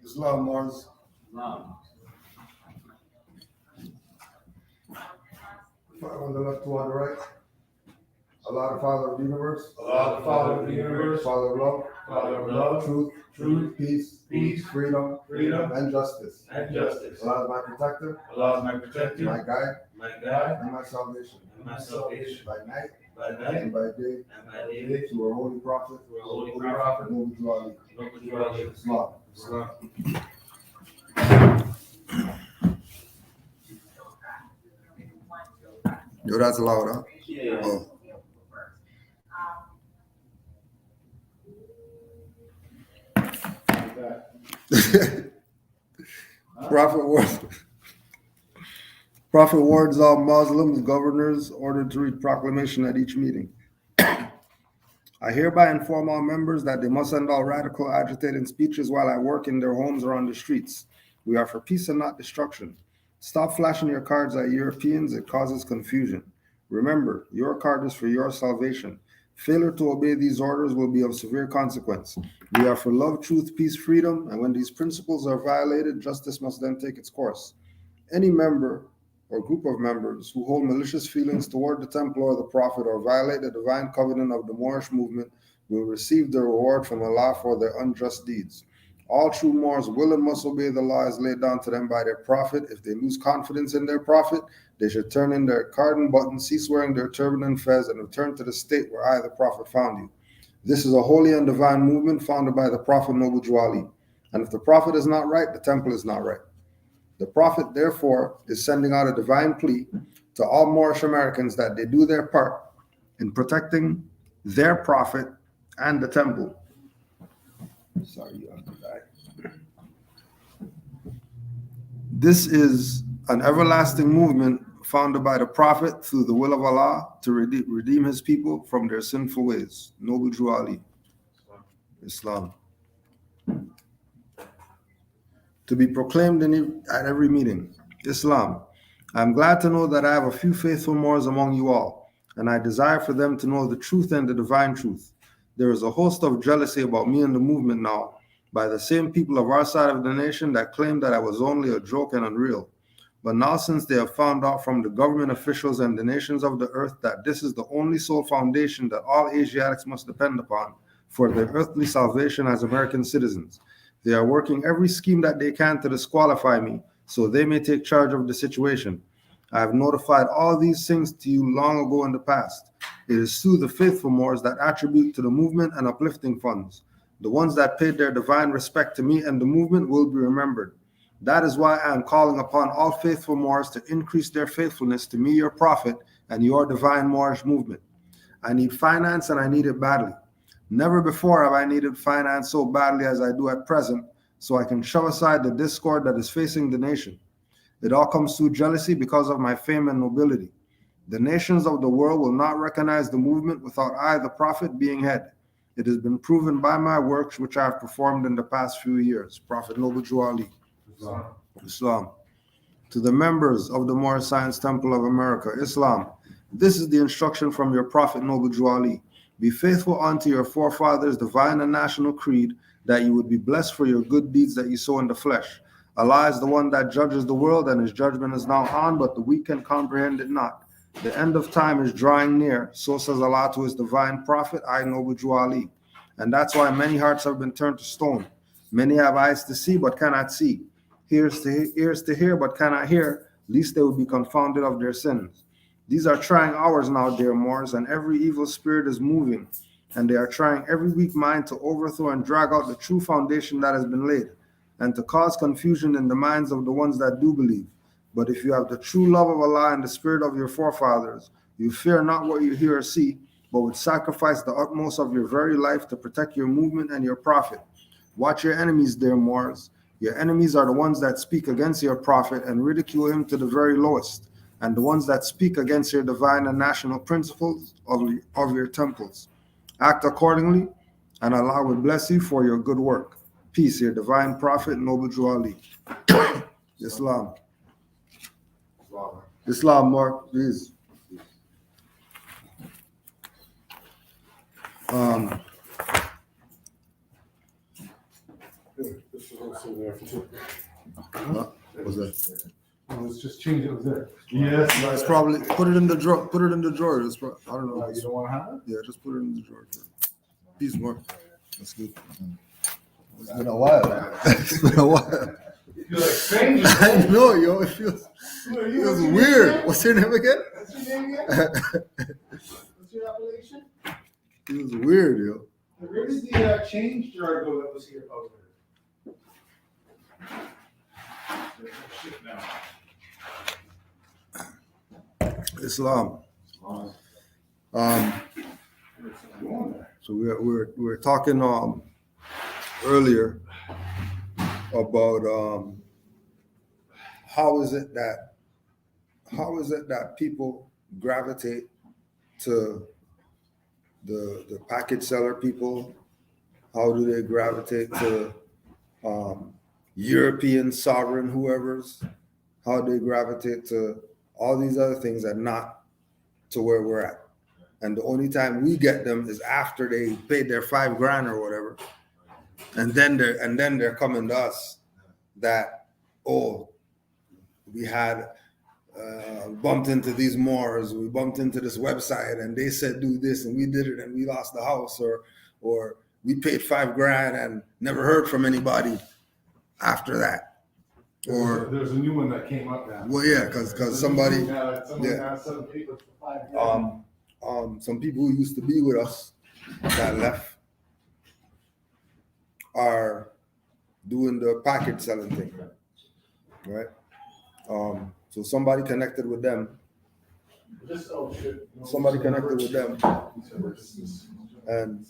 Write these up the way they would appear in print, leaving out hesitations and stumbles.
Islam, Mars. Islam. Five on the left, two on the right. Allah, the Father of the universe. Allah, the Father of the universe. Father of love. Father of love. Truth, peace, freedom, and justice. Allah is my protector. Allah is my protector. My guide. guide. And my salvation. By night. By And by day. To our holy prophet. Noble Ali. Islam. Yo, that's loud, huh? Yeah. Oh. Prophet warns all Muslims, governors, ordered to read proclamation at each meeting. I hereby inform all members that they must end all radical, agitating speeches while at work in their homes or on the streets. We are for peace and not destruction. Stop flashing your cards at Europeans. It causes confusion. Remember, your card is for your salvation. Failure to obey these orders will be of severe consequence. We are for love, truth, peace, freedom, and when these principles are violated, justice must then take its course. Any member or group of members who hold malicious feelings toward the temple or the prophet or violate the divine covenant of the Moorish movement will receive the reward from Allah for their unjust deeds. All true Moors will and must obey the law as laid down to them by their prophet. If they lose confidence in their prophet, they should turn in their cardin button, cease wearing their turban and fez, and return to the state where I, the prophet, found you. This is a holy and divine movement founded by the prophet Noble Ali. And if the prophet is not right, the temple is not right. The prophet, therefore, is sending out a divine plea to all Moorish Americans that they do their part in protecting their prophet and the temple. Sorry, you have to die. This is an everlasting movement founded by the prophet through the will of Allah to redeem his people from their sinful ways. Noble Ali. Islam. To be proclaimed at every meeting. Islam. I am glad to know that I have a few faithful Moors among you all, and I desire for them to know the truth and the divine truth. There is a host of jealousy about me and the movement now by the same people of our side of the nation that claimed that I was only a joke and unreal. But now, since they have found out from the government officials and the nations of the earth that this is the only sole foundation that all Asiatics must depend upon for their earthly salvation as American citizens, they are working every scheme that they can to disqualify me so they may take charge of the situation. I have notified all these things to you long ago in the past. It is through the faithful Moors that attribute to the movement and uplifting funds. The ones that paid their divine respect to me and the movement will be remembered. That is why I am calling upon all faithful Moors to increase their faithfulness to me, your prophet, and your divine Moorish movement. I need finance and I need it badly. Never before have I needed finance so badly as I do at present, so I can shove aside the discord that is facing the nation. It all comes through jealousy because of my fame and nobility. The nations of the world will not recognize the movement without I, the prophet, being head. It has been proven by my works which I have performed in the past few years. Prophet Noble Ali. Islam. To the members of the Moorish Science Temple of America, Islam. This is the instruction from your Prophet Noble Ali. Be faithful unto your forefathers' divine and national creed, that you would be blessed for your good deeds that you sow in the flesh. Allah is the one that judges the world, and his judgment is now on, but the weak can comprehend it not. The end of time is drawing near. So says Allah to his divine prophet, I, Noble Ali. And that's why many hearts have been turned to stone. Many have eyes to see, but cannot see. Ears to hear, but cannot hear, lest they will be confounded of their sins. These are trying hours now, dear Moors, and every evil spirit is moving, and they are trying every weak mind to overthrow and drag out the true foundation that has been laid, and to cause confusion in the minds of the ones that do believe. But if you have the true love of Allah and the spirit of your forefathers, you fear not what you hear or see, but would sacrifice the utmost of your very life to protect your movement and your prophet. Watch your enemies, dear Moors. Your enemies are the ones that speak against your prophet and ridicule him to the very lowest, and the ones that speak against your divine and national principles of your temples. Act accordingly, and Allah will bless you for your good work. Peace, your divine prophet, Noble Ali. Islam. Islam, Mark, please. This is also there. photograph too. What's that? Let's just change it. It was there. Yes. It's probably put it in the drawer. Put it in the drawer. I don't know. You don't want to have it? Yeah, just put it in the drawer. Peace more. That's good. It's been a while. It's been a while. You feel like strangers. I know, yo. It feels Who are you? feels weird. What's your name again? What's your name again? What's your appellation? Feels weird, yo. Where did the change jar go that was here? Oh, shit now. Islam. So we're talking earlier about how is it that people gravitate to the package seller people? How do they gravitate to European sovereign whoever's? How do they gravitate to all these other things and not to where we're at? And the only time we get them is after they paid their $5,000 or whatever, and then they're coming to us that, oh, we had bumped into these Moors, we bumped into this website, and they said do this, and we did it, and we lost the house, or we paid $5,000 and never heard from anybody after that. Or there's a new one that came up now. well, yeah, because somebody, Someone yeah. has some papers for $5,000. some people who used to be with us that left are doing the package selling thing, right? So somebody connected with them. Somebody connected with them, and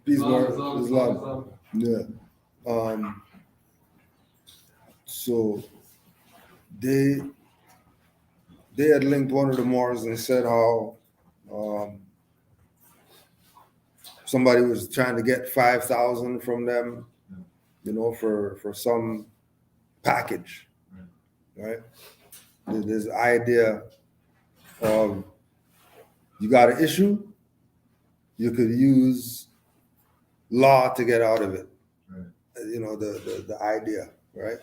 peace, more Islam. Yeah. So they had linked one of the Moors and said how somebody was trying to get 5,000 from them, for some package, right? There's this idea of you got an issue, you could use law to get out of it. Right. The idea, right?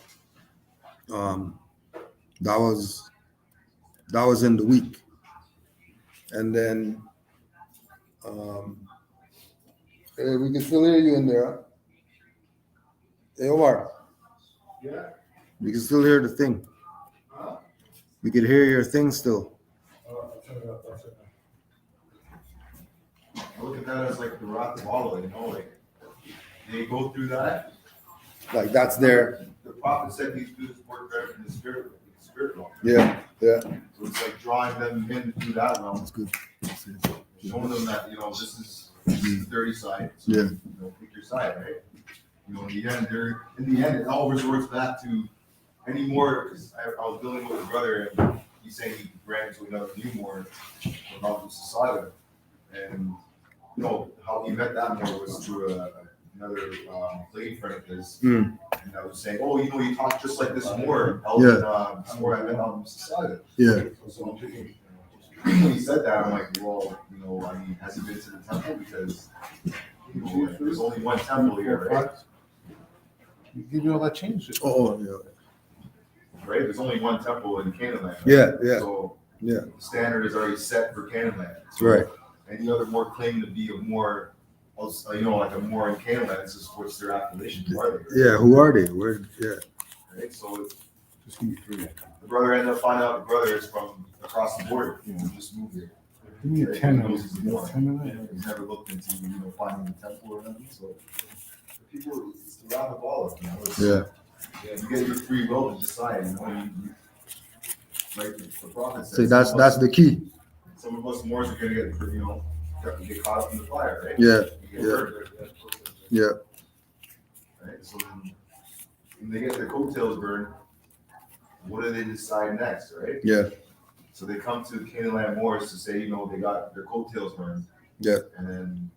That was in the week, and then hey, we can still hear you in there. Huh? Hey, Omar. Yeah. We can still hear the thing. Huh? We can hear your thing still. I'll turn it up. I look at that as like the wrath of Allah, like they go through that. Like that's their. The prophet said these dudes work better in the spirit realm. Yeah. So it's like drawing them in through that realm. That's good. Showing them that this is the dirty side. So, Yeah. Pick your side, right? In the end, it all resorts back to any more. Because I was dealing with a brother, and he's saying he ran into another new Moor about the society, and how he met that Moor was through another lady friend of his, and I was saying, oh, you talk just like this Moor, this Moor I met out in society. Yeah. So when he said that, I'm like, well, has he been to the temple? Because there's only one temple here, right? You give you all that change. Oh, yeah. Right? There's only one temple in Canaanland. Right? Yeah. So Yeah. the standard is already set for Canaanland. So Right. any other Moor claim to be a Moor, like a Moor in Canaanland, this is what's their appellation. Who are they? Yeah. Who are they? Where? Yeah. Right? So Just give me 3. the brother ended up finding out the brother is from across the border. Just moved here. Give me a 10 of these. He's never looked into finding the temple or nothing. So people, it's the wrath of Allah. Yeah. You get your free will to decide. Like the prophet says. See, that's the key. Some of us Moors are gonna get caught up in the fire, right? Yeah. You get hurt. Yeah. Right. So when they get their coattails burned, what do they decide next, right? Yeah. So they come to the Canaanland Moors to say, they got their coattails burned. Yeah. And then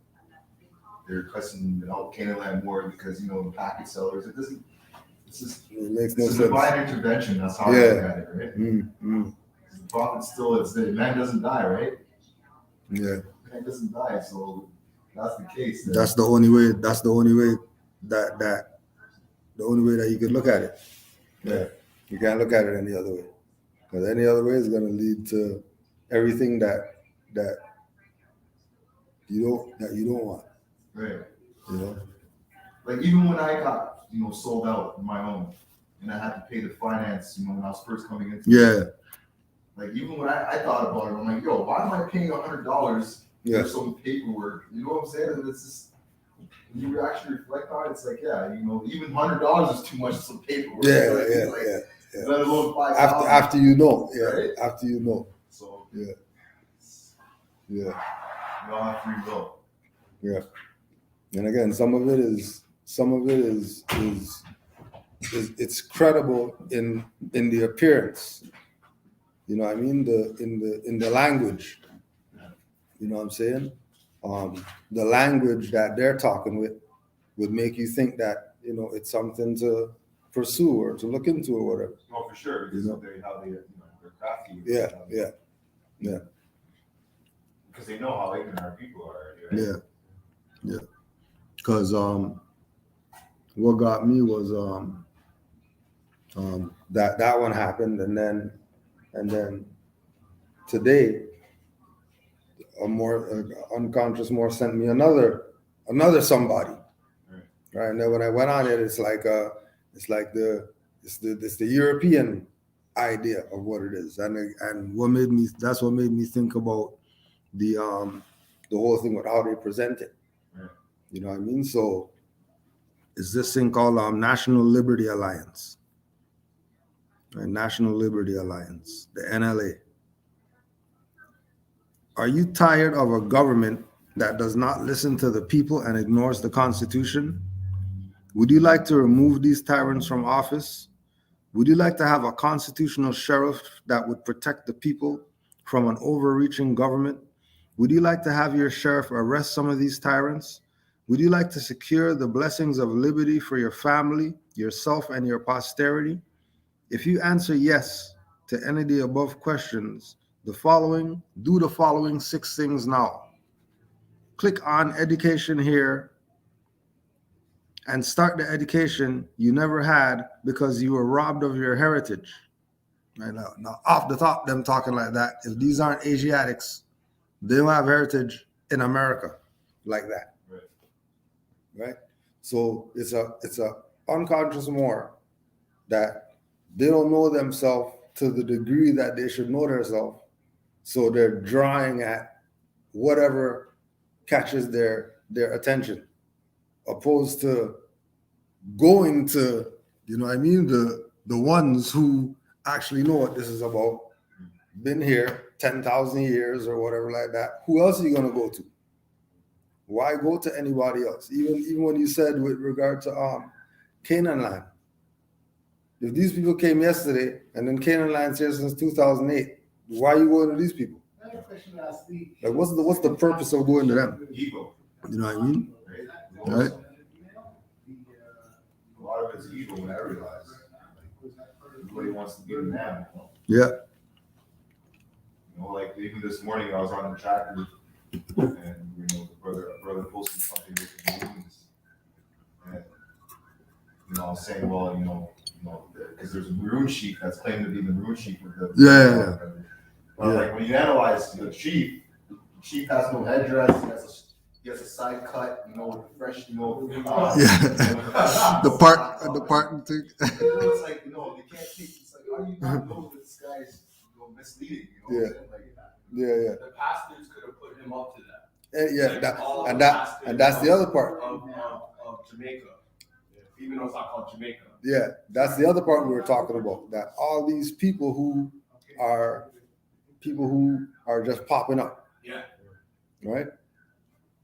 they're cussing out Canaanland Moors because the packet sellers. It makes no sense. Divine intervention. That's how I look at it, right? The prophet still, the man doesn't die, right? Yeah. man doesn't die. So that's the case. Then. That's the only way. That's the only way that the only way that you could look at it. Yeah, you can't look at it any other way, because any other way is going to lead to everything that you don't want. Right. You know. Like even when I got sold out on my own, and I had to pay the finance, when I was first coming into it. Like even when I thought about it, I'm like, yo, why am I paying $100 for some paperwork? You know what I'm saying? And it's just when you actually reflect on it, it's like, yeah, even $100 is too much for some paperwork. Yeah. Let alone $5,000. After you know, right? After you know. So yeah. You all have free will. Yeah. And again, some of it is it's credible in the appearance. You know what I mean? In the language. You know what I'm saying? The language that they're talking with would make you think that, it's something to pursue or to look into or whatever. Oh, for sure. Because they're crafty. Yeah. Because they know how ignorant our people are. Right? Yeah. Because what got me was that one happened, and then today a more unconscious more sent me another somebody, right? And then when I went on it, it's the European idea of what it is, and that's what made me think about the whole thing with how they present it. You know what I mean? So it's this thing called National Liberty Alliance, right? National Liberty Alliance, the NLA. Are you tired of a government that does not listen to the people and ignores the Constitution? Would you like to remove these tyrants from office? Would you like to have a constitutional sheriff that would protect the people from an overreaching government? Would you like to have your sheriff arrest some of these tyrants? Would you like to secure the blessings of liberty for your family, yourself, and your posterity? If you answer yes to any of the above questions, do the following 6 things now. Click on education here and start the education you never had because you were robbed of your heritage. Right now, off the top, them talking like that. If these aren't Asiatics, they don't have heritage in America like that. Right? So it's a unconscious more that they don't know themselves to the degree that they should know themselves. So they're drawing at whatever catches their attention, opposed to going to, the ones who actually know what this is about, been here 10,000 years or whatever like that. Who else are you going to go to? Why go to anybody else? Even when you said with regard to Canaanland, if these people came yesterday and then Canaanland's here since 2008, why are you going to these people? Like, what's the purpose of going to them? Ego. You know what I mean? Right? A lot of it's ego, when I realize. Everybody wants to be the man. Yeah. Like even this morning I was on the tractor and the brother posted something with the balloons. And I was saying, well, because there's a maroon sheep that's claimed to be the maroon sheep with the But like when you analyze the sheep has no headdress, he has a side cut, with the fresh, the part thing. It's like, they can't take. It's like, how do you not know that this guy's misleading? Yeah. The pastors could have put him up to that. And that's the other part of Jamaica, even though it's not called Jamaica. Yeah, that's the other part we were talking about. That all these people who are just popping up. Yeah. Right.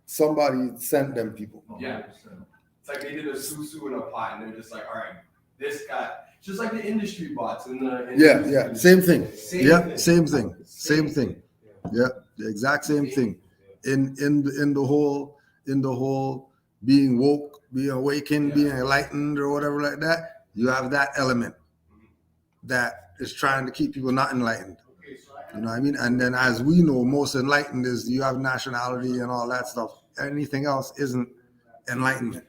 Somebody sent them people. Yeah. It's like they did a susu in a pot, and they're just like, all right, this guy. Just like the industry bots in the yeah, same thing. Same thing. Yeah, the exact same thing. In the whole being woke, being awakened, being enlightened, or whatever like that, you have that element that is trying to keep people not enlightened. Okay, so I You know what I mean? And then, as we know, most enlightened is you have nationality and all that stuff. Anything else isn't enlightenment.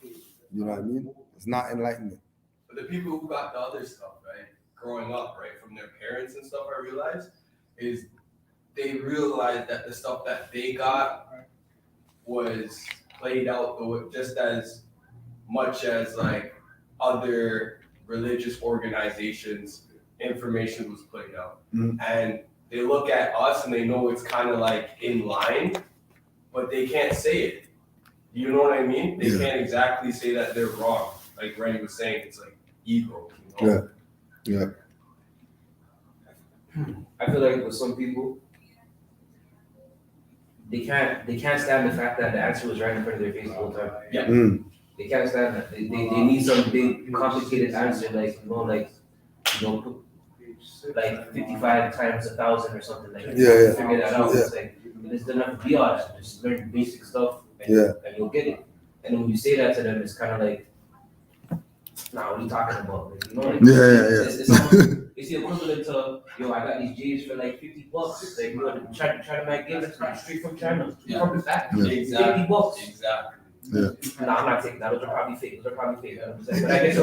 You know what I mean? It's not enlightenment. But the people who got the other stuff, right, growing up, right, from their parents and stuff, I realized, is they realized that the stuff that they got was played out just as much as like other religious organizations information was played out. And they look at us and they know it's kind of like in line, but they can't say it. You know what I mean? They can't exactly say that they're wrong. Like Rennie was saying, it's like ego. You know? Yeah. I feel like with some people, they can't stand the fact that the answer was right in front of their face the whole time. Yeah. They can't stand that. They need some big complicated answer, like like 55 times 1,000 or something like that. Yeah. Figure that out. Yeah. It's like it's enough to be honest. Just learn basic stuff and, and you'll get it. And when you say that to them, it's kind of like, nah, what are you talking about? Like, you know, like, it's the equivalent to, yo, I got these J's for like $50. It's like, yo, China might give it to me straight from China. From the factory. Exactly. $50. Exactly. Yeah. No, I'm not taking that. Those are probably fake. But I guess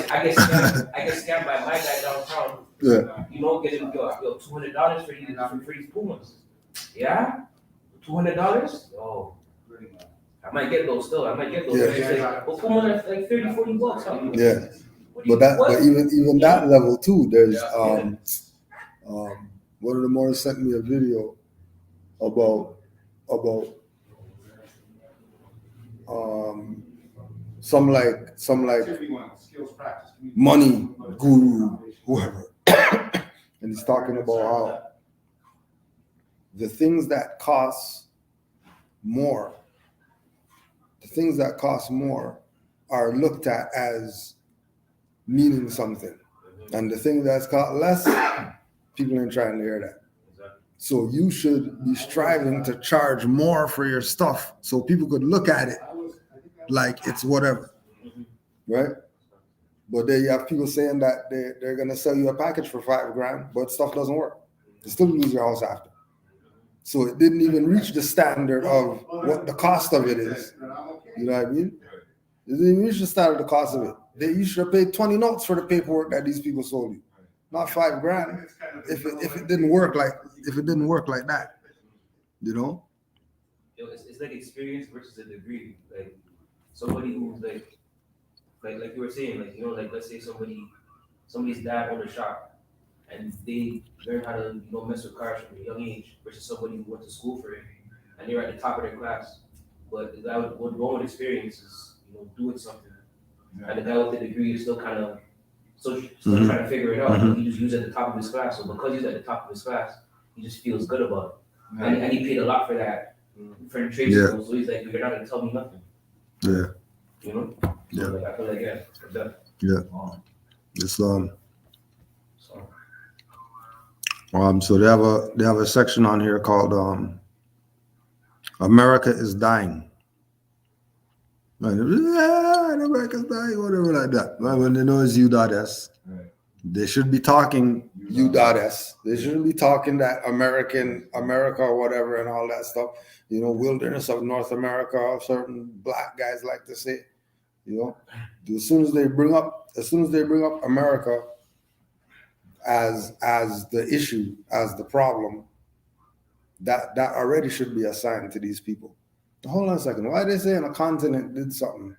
I get scammed by my guy downtown. Yeah. You know, getting yo $200 for these Pumas. Yeah, $200. Oh, I might get those still. I might get those. Yeah. But Pumas are like $30-$40. Huh? Yeah. But even that level too, there's one of the Moors sent me a video about some like money guru, whoever. And he's talking about how the things that cost more are looked at as meaning something. And the thing that's cost less, people ain't trying to hear that. So you should be striving to charge more for your stuff so people could look at it like it's whatever, right? But then you have people saying that they're going to sell you a package for $5,000, but stuff doesn't work. You still lose your house after. So it didn't even reach the standard of what the cost of it is. You know what I mean? It didn't even reach the standard of the cost of it. You should have paid 20 notes for the paperwork that these people sold you, not $5,000. If it didn't work like that, you know. It's like experience versus a degree. Like somebody who's like you were saying, like, you know, like let's say somebody's dad owned a shop and they learn how to, you know, mess with cars from a young age versus somebody who went to school for it and they're at the top of their class. But the guy with one experience is, you know, doing something. And the guy with the degree is still kind of still trying to figure it out. He just was at the top of his class. So because he's at the top of his class, he just feels good about it. And he paid a lot for that, for the trade school. So he's like, you're not going to tell me nothing. Yeah. You know? So like, I feel like, It's so they have a section on here called America is dying. America's dying, whatever like that. When they know it's U.S. They should be talking U.S. They shouldn't be talking that America or whatever and all that stuff. You know, wilderness of North America, certain black guys like to say. You know, as soon as they bring up America as the issue, as the problem, that already should be assigned to these people. Hold on a second. Why are they saying a continent did something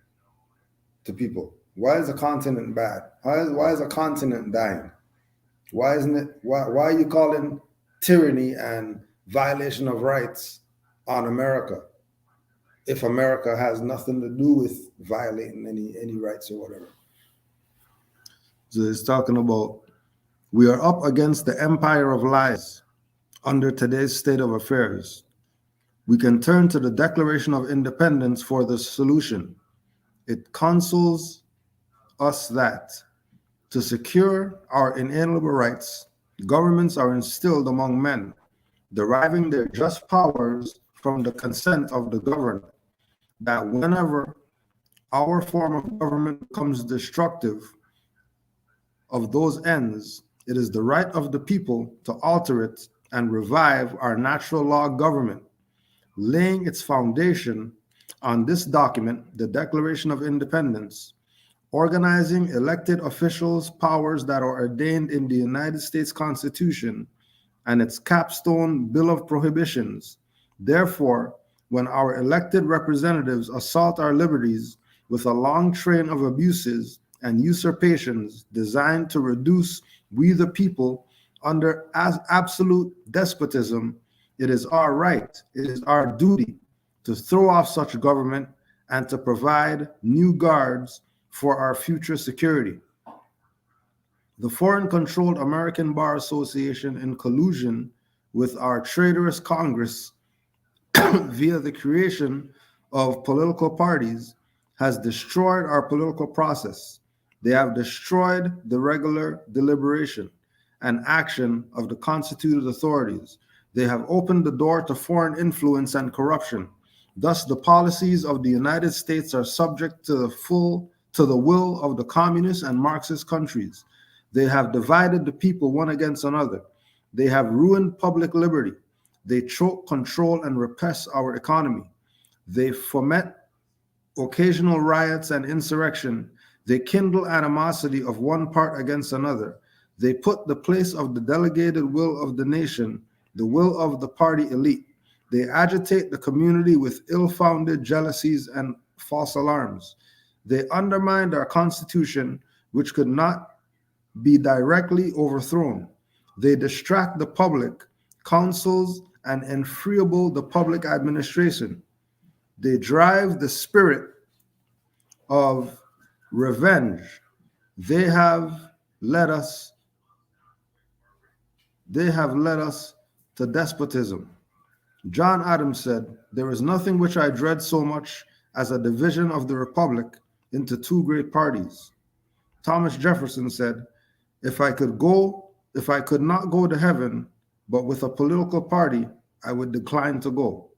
to people? Why is a continent bad? Why is a continent dying? Why isn't it? Why are you calling tyranny and violation of rights on America if America has nothing to do with violating any rights or whatever? So it's talking about we are up against the empire of lies under today's state of affairs. We can turn to the Declaration of Independence for the solution. It counsels us that to secure our inalienable rights, governments are instilled among men, deriving their just powers from the consent of the governed, that whenever our form of government becomes destructive of those ends, It is the right of the people to alter it and revive our natural law government, laying its foundation on this document, the Declaration of Independence, organizing elected officials' powers that are ordained in the United States Constitution, and its capstone Bill of Prohibitions. Therefore, when our elected representatives assault our liberties with a long train of abuses and usurpations designed to reduce we the people under absolute despotism, it is our right, it is our duty to throw off such government and to provide new guards for our future security. The foreign-controlled American Bar Association, in collusion with our traitorous Congress via the creation of political parties, has destroyed our political process. They have destroyed the regular deliberation and action of the constituted authorities. They have opened the door to foreign influence and corruption. Thus, the policies of the United States are subject to the will of the communist and Marxist countries. They have divided the people one against another. They have ruined public liberty. They choke, control, and repress our economy. They foment occasional riots and insurrection. They kindle animosity of one part against another. They put the place of the delegated will of the nation, the will of the party elite. They agitate the community with ill-founded jealousies and false alarms. They undermined our Constitution, which could not be directly overthrown. They distract the public, counsels, and enfeeble the public administration. They drive the spirit of revenge. They have led us to despotism. John Adams said, "There is nothing which I dread so much as a division of the republic into two great parties." Thomas Jefferson said, if I could not go to heaven, but with a political party, I would decline to go."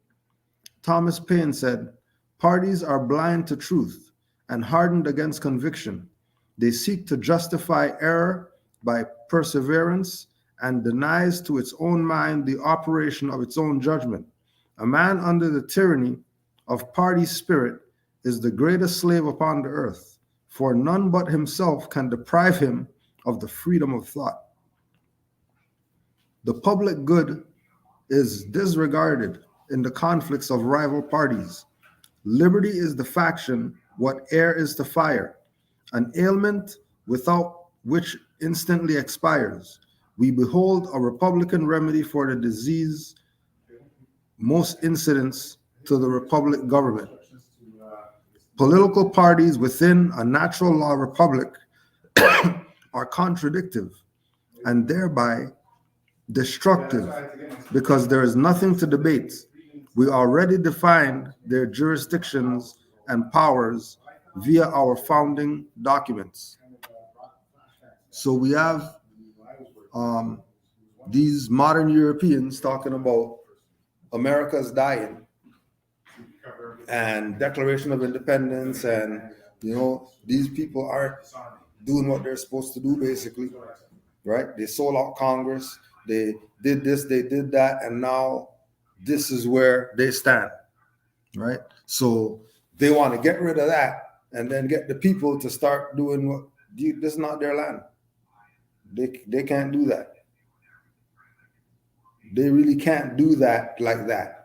Thomas Paine said, "Parties are blind to truth and hardened against conviction. They seek to justify error by perseverance and denies to its own mind the operation of its own judgment. A man under the tyranny of party spirit is the greatest slave upon the earth, for none but himself can deprive him of the freedom of thought. The public good is disregarded in the conflicts of rival parties. Liberty is the faction what air is to fire, an ailment without which instantly expires. We behold a Republican remedy for the disease most incidents to the Republic government. Political parties within a natural law republic are contradictive and thereby destructive because there is nothing to debate. We already defined their jurisdictions and powers via our founding documents. So we have these modern Europeans talking about America's dying and Declaration of Independence, and these people aren't doing what they're supposed to do, basically, right? They sold out Congress, they did this, they did that, and now this is where they stand, right? So they want to get rid of that and then get the people to start doing what this is not their land. They can't do that. They really can't do that like that.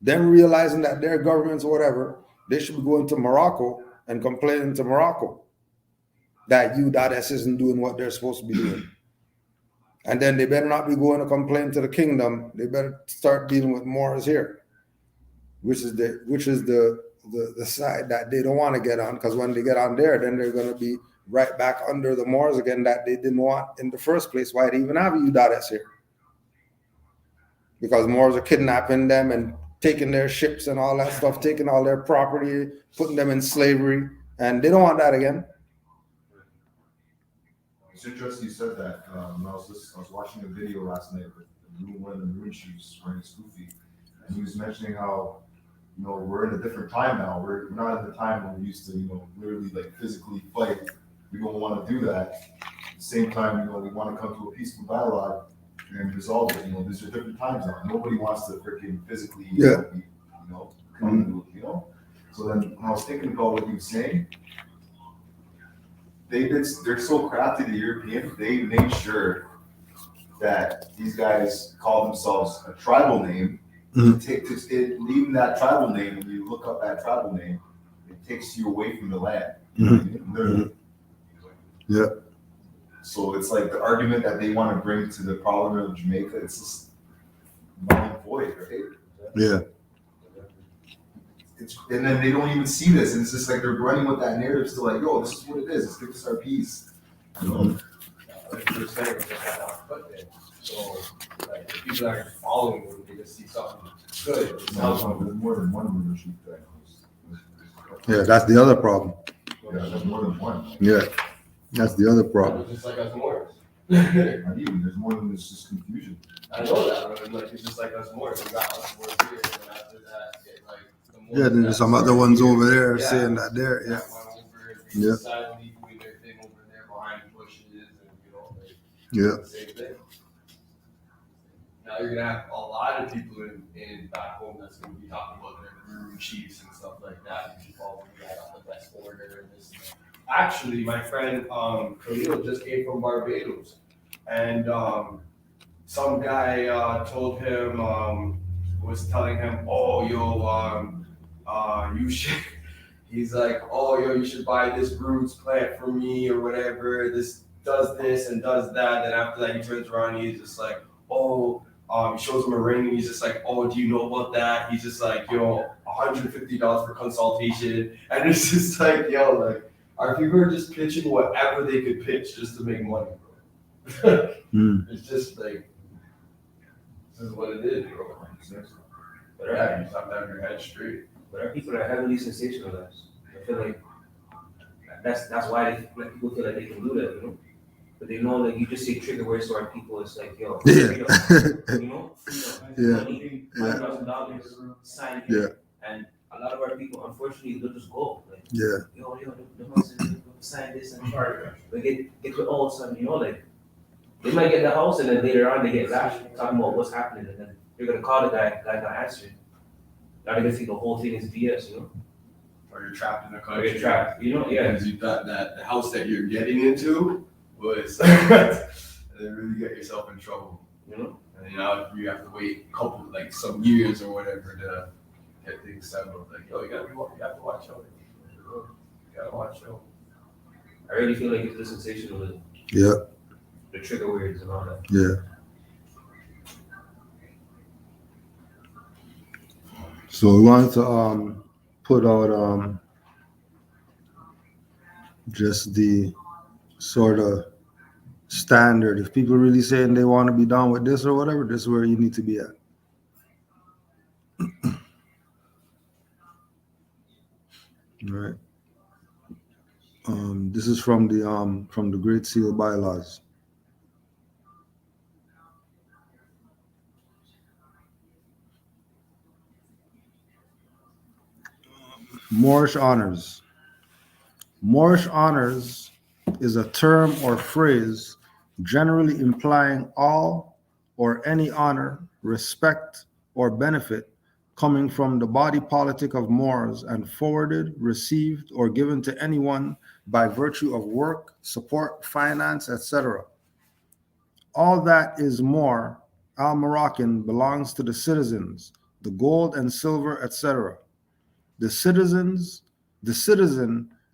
Them realizing that their governments or whatever, they should be going to Morocco and complaining to Morocco that UDAS isn't doing what they're supposed to be doing. And then they better not be going to complain to the kingdom. They better start dealing with Moors here, which is the side that they don't want to get on, because when they get on there, then they're going to be right back under the Moors again that they didn't want in the first place. Why they even have UDAS here? Because Moors are kidnapping them and taking their ships and all that stuff, taking all their property, putting them in slavery, and they don't want that again. It's interesting you said that. I was watching a video last night with one of the Maroon chiefs wearing his kufi, and he was mentioning how we're in a different time now. We're not in the time when we used to literally like physically fight. We don't want to do that. the same time, we want to come to a peaceful dialogue and resolve it. These are different times now. Nobody wants to freaking physically, come, So then when I was thinking about what you were saying, they're so crafty, the Europeans, they made sure that these guys call themselves a tribal name. Leaving that tribal name, when you look up that tribal name, it takes you away from the land. Literally. Yeah. So it's like the argument that they want to bring to the Parliament of Jamaica, it's just null and void, right? Yeah. And then they don't even see this, and it's just like they're running with that narrative still, like, yo, this is what it is. Let's give us our peace. Like you were saying, they had that foot there. So, like, the people that are following them, they just see something good. There's more than one leadership that Yeah, that's the other problem. there's more than one. Yeah, that's the other problem. Just like us Moors. Not even, there's more than this, just confusion. I know that, but like, it's just like us Moors. We got us Moors here, and then after that, like, the Moors Yeah, then there's some other ones over there saying that there. Yeah. Yeah. Yeah. Silently doing their thing over there behind bushes, and like, Yeah. the same thing. Now you're gonna have a lot of people in back home that's gonna be talking about their guru chiefs and stuff like that. You should follow that on the best order and this. Actually, my friend Khalil just came from Barbados, and some guy told him was telling him, "Oh, yo, you should." He's like, "Oh, yo, you should buy this roots plant for me or whatever. This does this and does that." And after that, he turns around and he's just like, "Oh." He shows him a ring and he's just like, "Oh, do you know about that?" He's just like, "Yo, $150 for consultation." And it's just like, yo, like, our people are just pitching whatever they could pitch just to make money, bro. It's just like, this is what it is, bro. But yeah, you just have to have your head straight. But our people are heavily sensationalized. I feel like that's why people feel like they can do that, But they know that you just say trigger words to our people, it's like, yo, Yeah. Yeah. money, $5,000, sign it. And a lot of our people, unfortunately, they'll just go. Like, Yeah. yo, the house is sign this and they get your old son, like they might get the house and then later on they get lashed talking about what's happening, and then you're gonna call the guy not answering. Now they're gonna think the whole thing is BS, Or you're trapped in a Or country. you're trapped, yeah. Because you thought that the house that you're getting into was, and then really get yourself in trouble. And now you have to wait a couple, like some years or whatever to get things settled. Like, yo, you have to watch out. You gotta watch out. I really feel like it's the sensationalism, Yeah. the trigger words and all that. Yeah. So we wanted to put out just the sort of standard. If people really saying they want to be done with this or whatever, this is where you need to be at. All right. This is from the Great Seal bylaws. Moorish honors. Moorish honors is a term or phrase generally implying all or any honor, respect, or benefit coming from the body politic of Moors and forwarded, received, or given to anyone by virtue of work, support, finance, etc. All that is Moor, al-Moroccan, belongs to the citizens, the gold and silver, etc. The citizen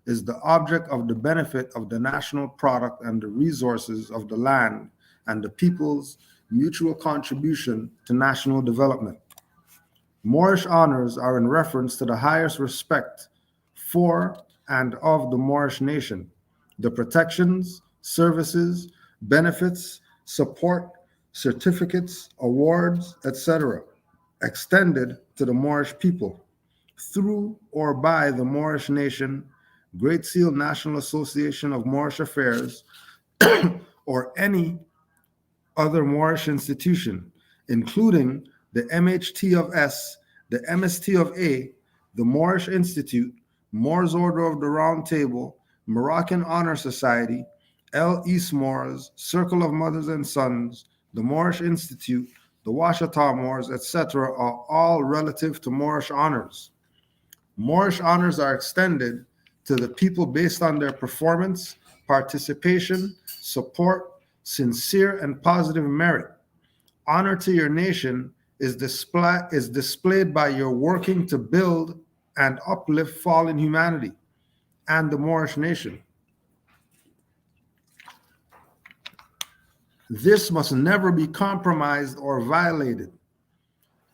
is the object of the benefit of the national product and the resources of the land and the people's mutual contribution to national development. Moorish honors are in reference to the highest respect for and of the Moorish nation, the protections, services, benefits, support, certificates, awards, etc., extended to the Moorish people through or by the Moorish nation, Great Seal National Association of Moorish Affairs, or any other Moorish institution, including the MHT of S, the MST of A, the Moorish Institute, Moors Order of the Round Table, Moroccan Honor Society, El East Moors, Circle of Mothers and Sons, the Moorish Institute, the Washita Moors, etc., are all relative to Moorish honors. Moorish honors are extended to the people based on their performance, participation, support, sincere and positive merit. Honor to your nation is displayed by your working to build and uplift fallen humanity and the Moorish nation. This must never be compromised or violated.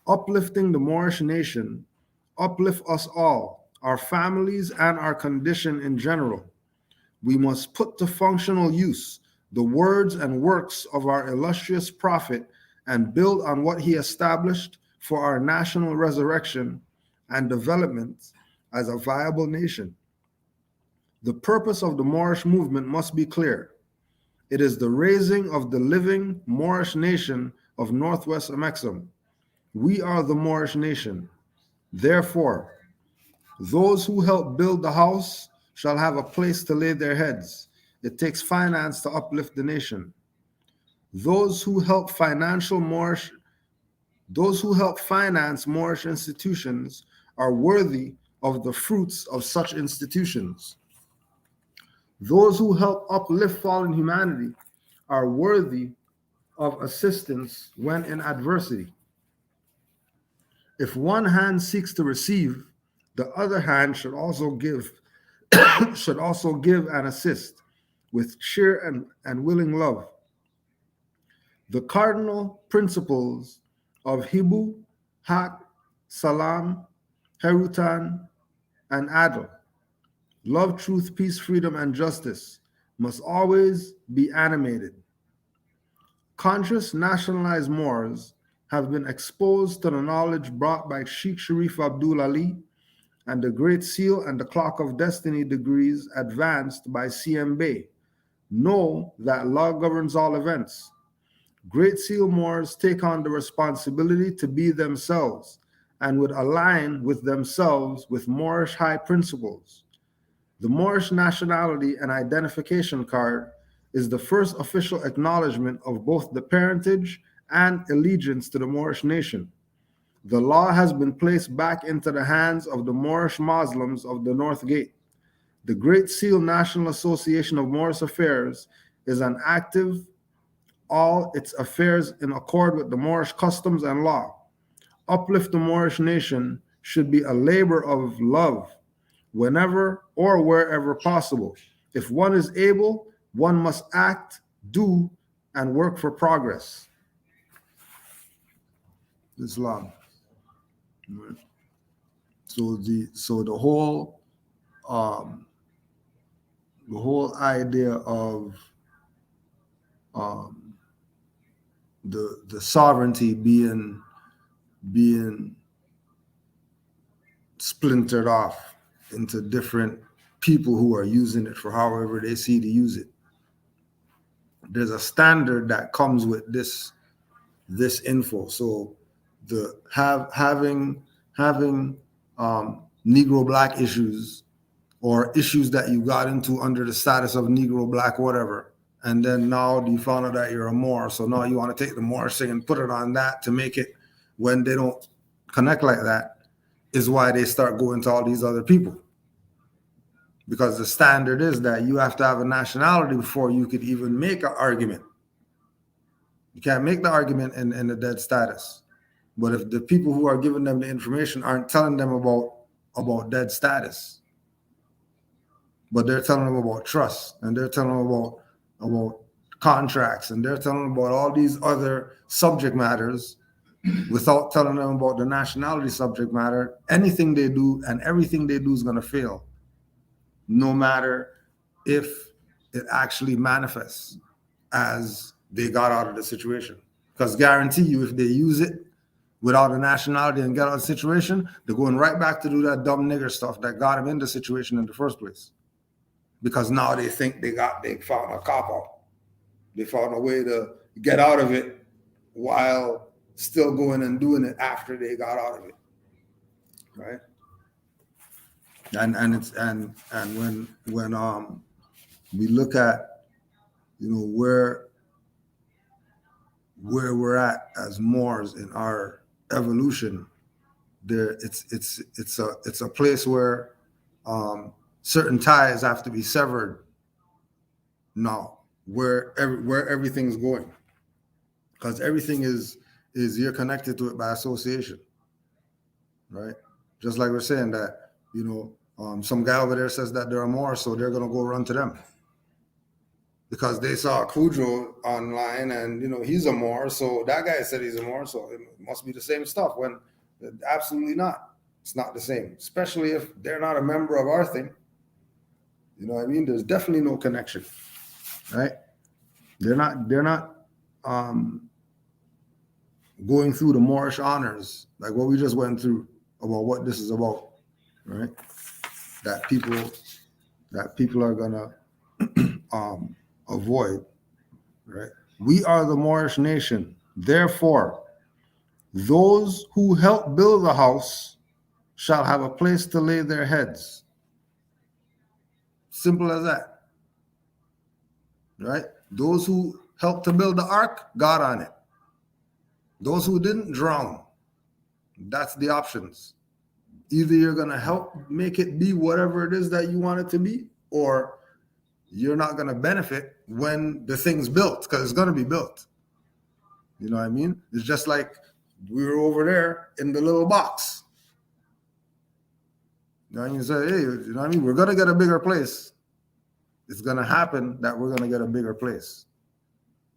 Uplifting the Moorish nation uplift us all, our families, and our condition in general. We must put to functional use the words and works of our illustrious prophet and build on what he established for our national resurrection and development as a viable nation. The purpose of the Moorish movement must be clear. It is the raising of the living Moorish nation of Northwest Amexem. We are the Moorish nation. Therefore, those who help build the house shall have a place to lay their heads. It takes finance to uplift the nation. Those who help finance Moorish institutions are worthy of the fruits of such institutions. Those who help uplift fallen humanity are worthy of assistance when in adversity. If one hand seeks to receive, the other hand should also give and assist with cheer and willing love. The cardinal principles of Hibu, Haq, Salam, Herutan, and Adl, love, truth, peace, freedom, and justice, must always be animated. Conscious nationalized Moors have been exposed to the knowledge brought by Sheikh Sharif Abdul Ali and the Great Seal and the Clock of Destiny degrees advanced by CM Bey. Know that law governs all events. Great Seal Moors take on the responsibility to be themselves and would align with themselves with Moorish high principles. The Moorish nationality and identification card is the first official acknowledgement of both the parentage and allegiance to the Moorish nation. The law has been placed back into the hands of the Moorish Muslims of the North Gate. The Great Seal National Association of Moorish Affairs is an active, all its affairs in accord with the Moorish customs and law. Uplift the Moorish nation should be a labor of love, whenever or wherever possible. If one is able, one must act, do, and work for progress. Islam. So the whole idea of the sovereignty being splintered off into different people who are using it for however they see to use it. There's a standard that comes with this info. So the having Negro Black issues or issues that you got into under the status of Negro Black, whatever, and then now you found out that you're a Moor, so now you want to take the Moorish thing and put it on that to make it when they don't connect like that, is why they start going to all these other people. Because the standard is that you have to have a nationality before you could even make an argument. You can't make the argument in the dead status. But if the people who are giving them the information aren't telling them about dead status, but they're telling them about trust, and they're telling them about contracts, and they're telling them about all these other subject matters without telling them about the nationality subject matter, anything they do and everything they do is going to fail, no matter if it actually manifests as they got out of the situation. Because guarantee you, if they use it without a nationality and get out of the situation, they're going right back to do that dumb nigger stuff that got them in the situation in the first place. Because now they think they found a cop-out. They found a way to get out of it while still going and doing it after they got out of it. Right? And when we look at where we're at as Moors in our evolution, there it's a place where certain ties have to be severed now, where everything's going, because everything is you're connected to it by association, right? Just like we're saying that, some guy over there says that they're a Moor, so they're gonna go run to them because they saw Cujo online and he's a Moor, so that guy said he's a Moor, so it must be the same stuff, when absolutely not. It's not the same, especially if they're not a member of our thing. You know what I mean? There's definitely no connection, right? They're not going through the Moorish honors like what we just went through about what this is about, right? That people are gonna avoid, right? We are the Moorish nation. Therefore, those who help build the house shall have a place to lay their heads. Simple as that, right? Those who helped to build the ark got on it. Those who didn't, drown. That's the options. Either you're going to help make it be whatever it is that you want it to be, or you're not going to benefit when the thing's built, because it's going to be built. You know what I mean? It's just like we were over there in the little box. You know what I mean? Say, hey, you know what I mean? We're going to get a bigger place. It's going to happen that we're going to get a bigger place,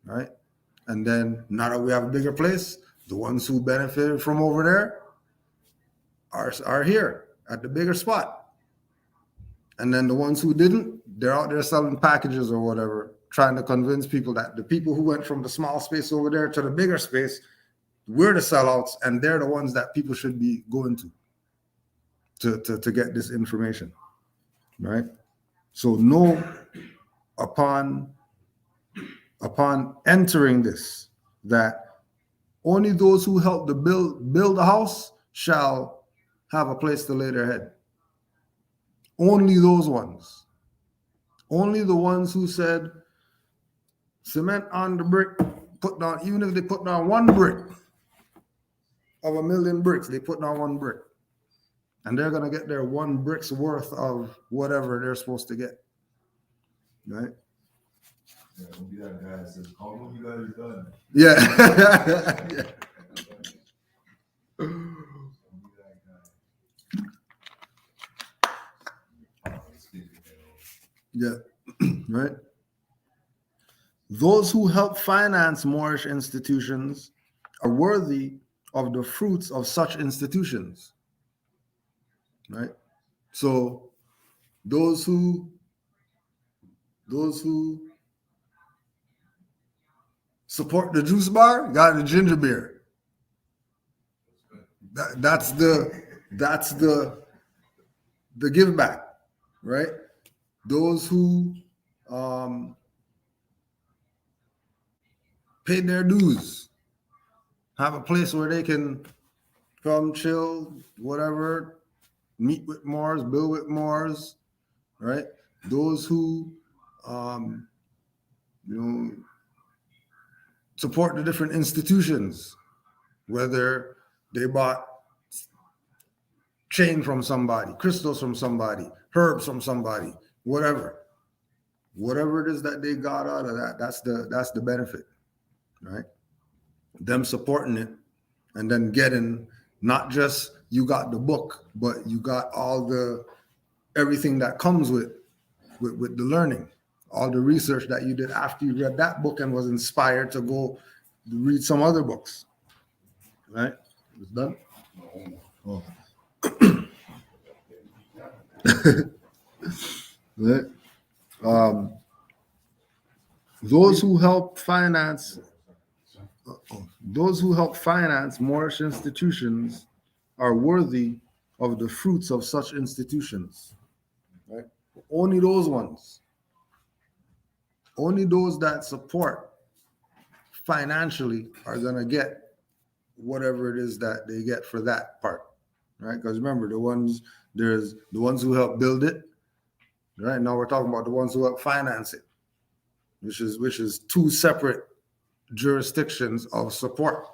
right? And then now that we have a bigger place, the ones who benefited from over there are here at the bigger spot. And then the ones who didn't, they're out there selling packages or whatever, trying to convince people that the people who went from the small space over there to the bigger space, we're the sellouts, and they're the ones that people should be going to get this information, right? So know upon entering this that only those who help to build a house shall have a place to lay their head. Only those ones. Only the ones who said cement on the brick, put down, even if they put down one brick of 1,000,000 bricks, they put down one brick. And they're going to get their one brick's worth of whatever they're supposed to get. Right? Yeah, don't be that guy that says, "How long you guys are done?" Yeah. Don't be that guy. Yeah. Right? Those who help finance Moorish institutions are worthy of the fruits of such institutions. Right? So those who support the juice bar got the ginger beer. That's the give back, right? Those who paid their dues have a place where they can come chill, whatever, meet with Moors, build with Moors, right? Those who support the different institutions, whether they bought chain from somebody, crystals from somebody, herbs from somebody, whatever it is that they got out of that, that's the benefit, right? Them supporting it and then getting not just you got the book, but you got everything that comes with the learning, all the research that you did after you read that book and was inspired to go read some other books, right? It's done. Oh. Right. Those who help finance Moorish institutions are worthy of the fruits of such institutions. Right? Only those ones. Only those that support financially are going to get whatever it is that they get for that part, right? Because remember, there's the ones who help build it, right? Now we're talking about the ones who help finance it, which is two separate jurisdictions of support.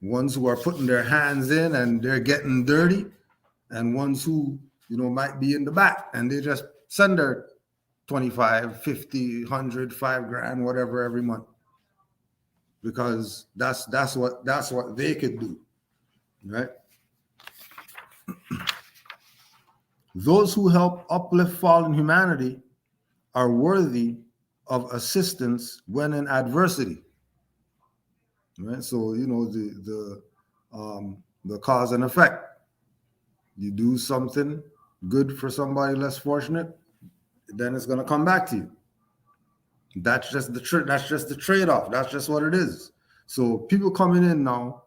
Ones who are putting their hands in and they're getting dirty, and ones who, might be in the back and they just send their 25, 50, 100, $5,000, whatever every month. Because that's what they could do, right? Those who help uplift fallen humanity are worthy of assistance when in adversity, right? So the cause and effect. You do something good for somebody less fortunate, then it's going to come back to you. That's just the trade-off. That's just what it is. So people coming in now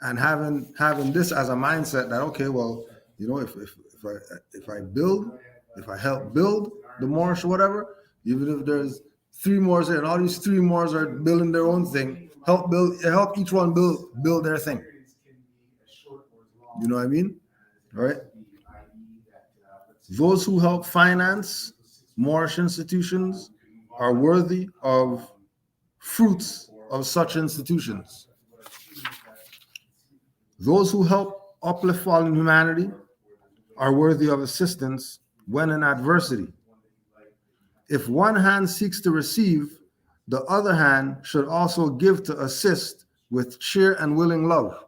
and having this as a mindset that, okay, well, if I help build the Moorish or whatever, even if there's 3 Moors there and all these 3 Moors are building their own thing, help each one build their thing. You know what I mean? All right. Those who help finance Moorish institutions are worthy of fruits of such institutions. Those who help uplift fallen humanity are worthy of assistance when in adversity. If one hand seeks to receive, the other hand should also give to assist with cheer and willing love.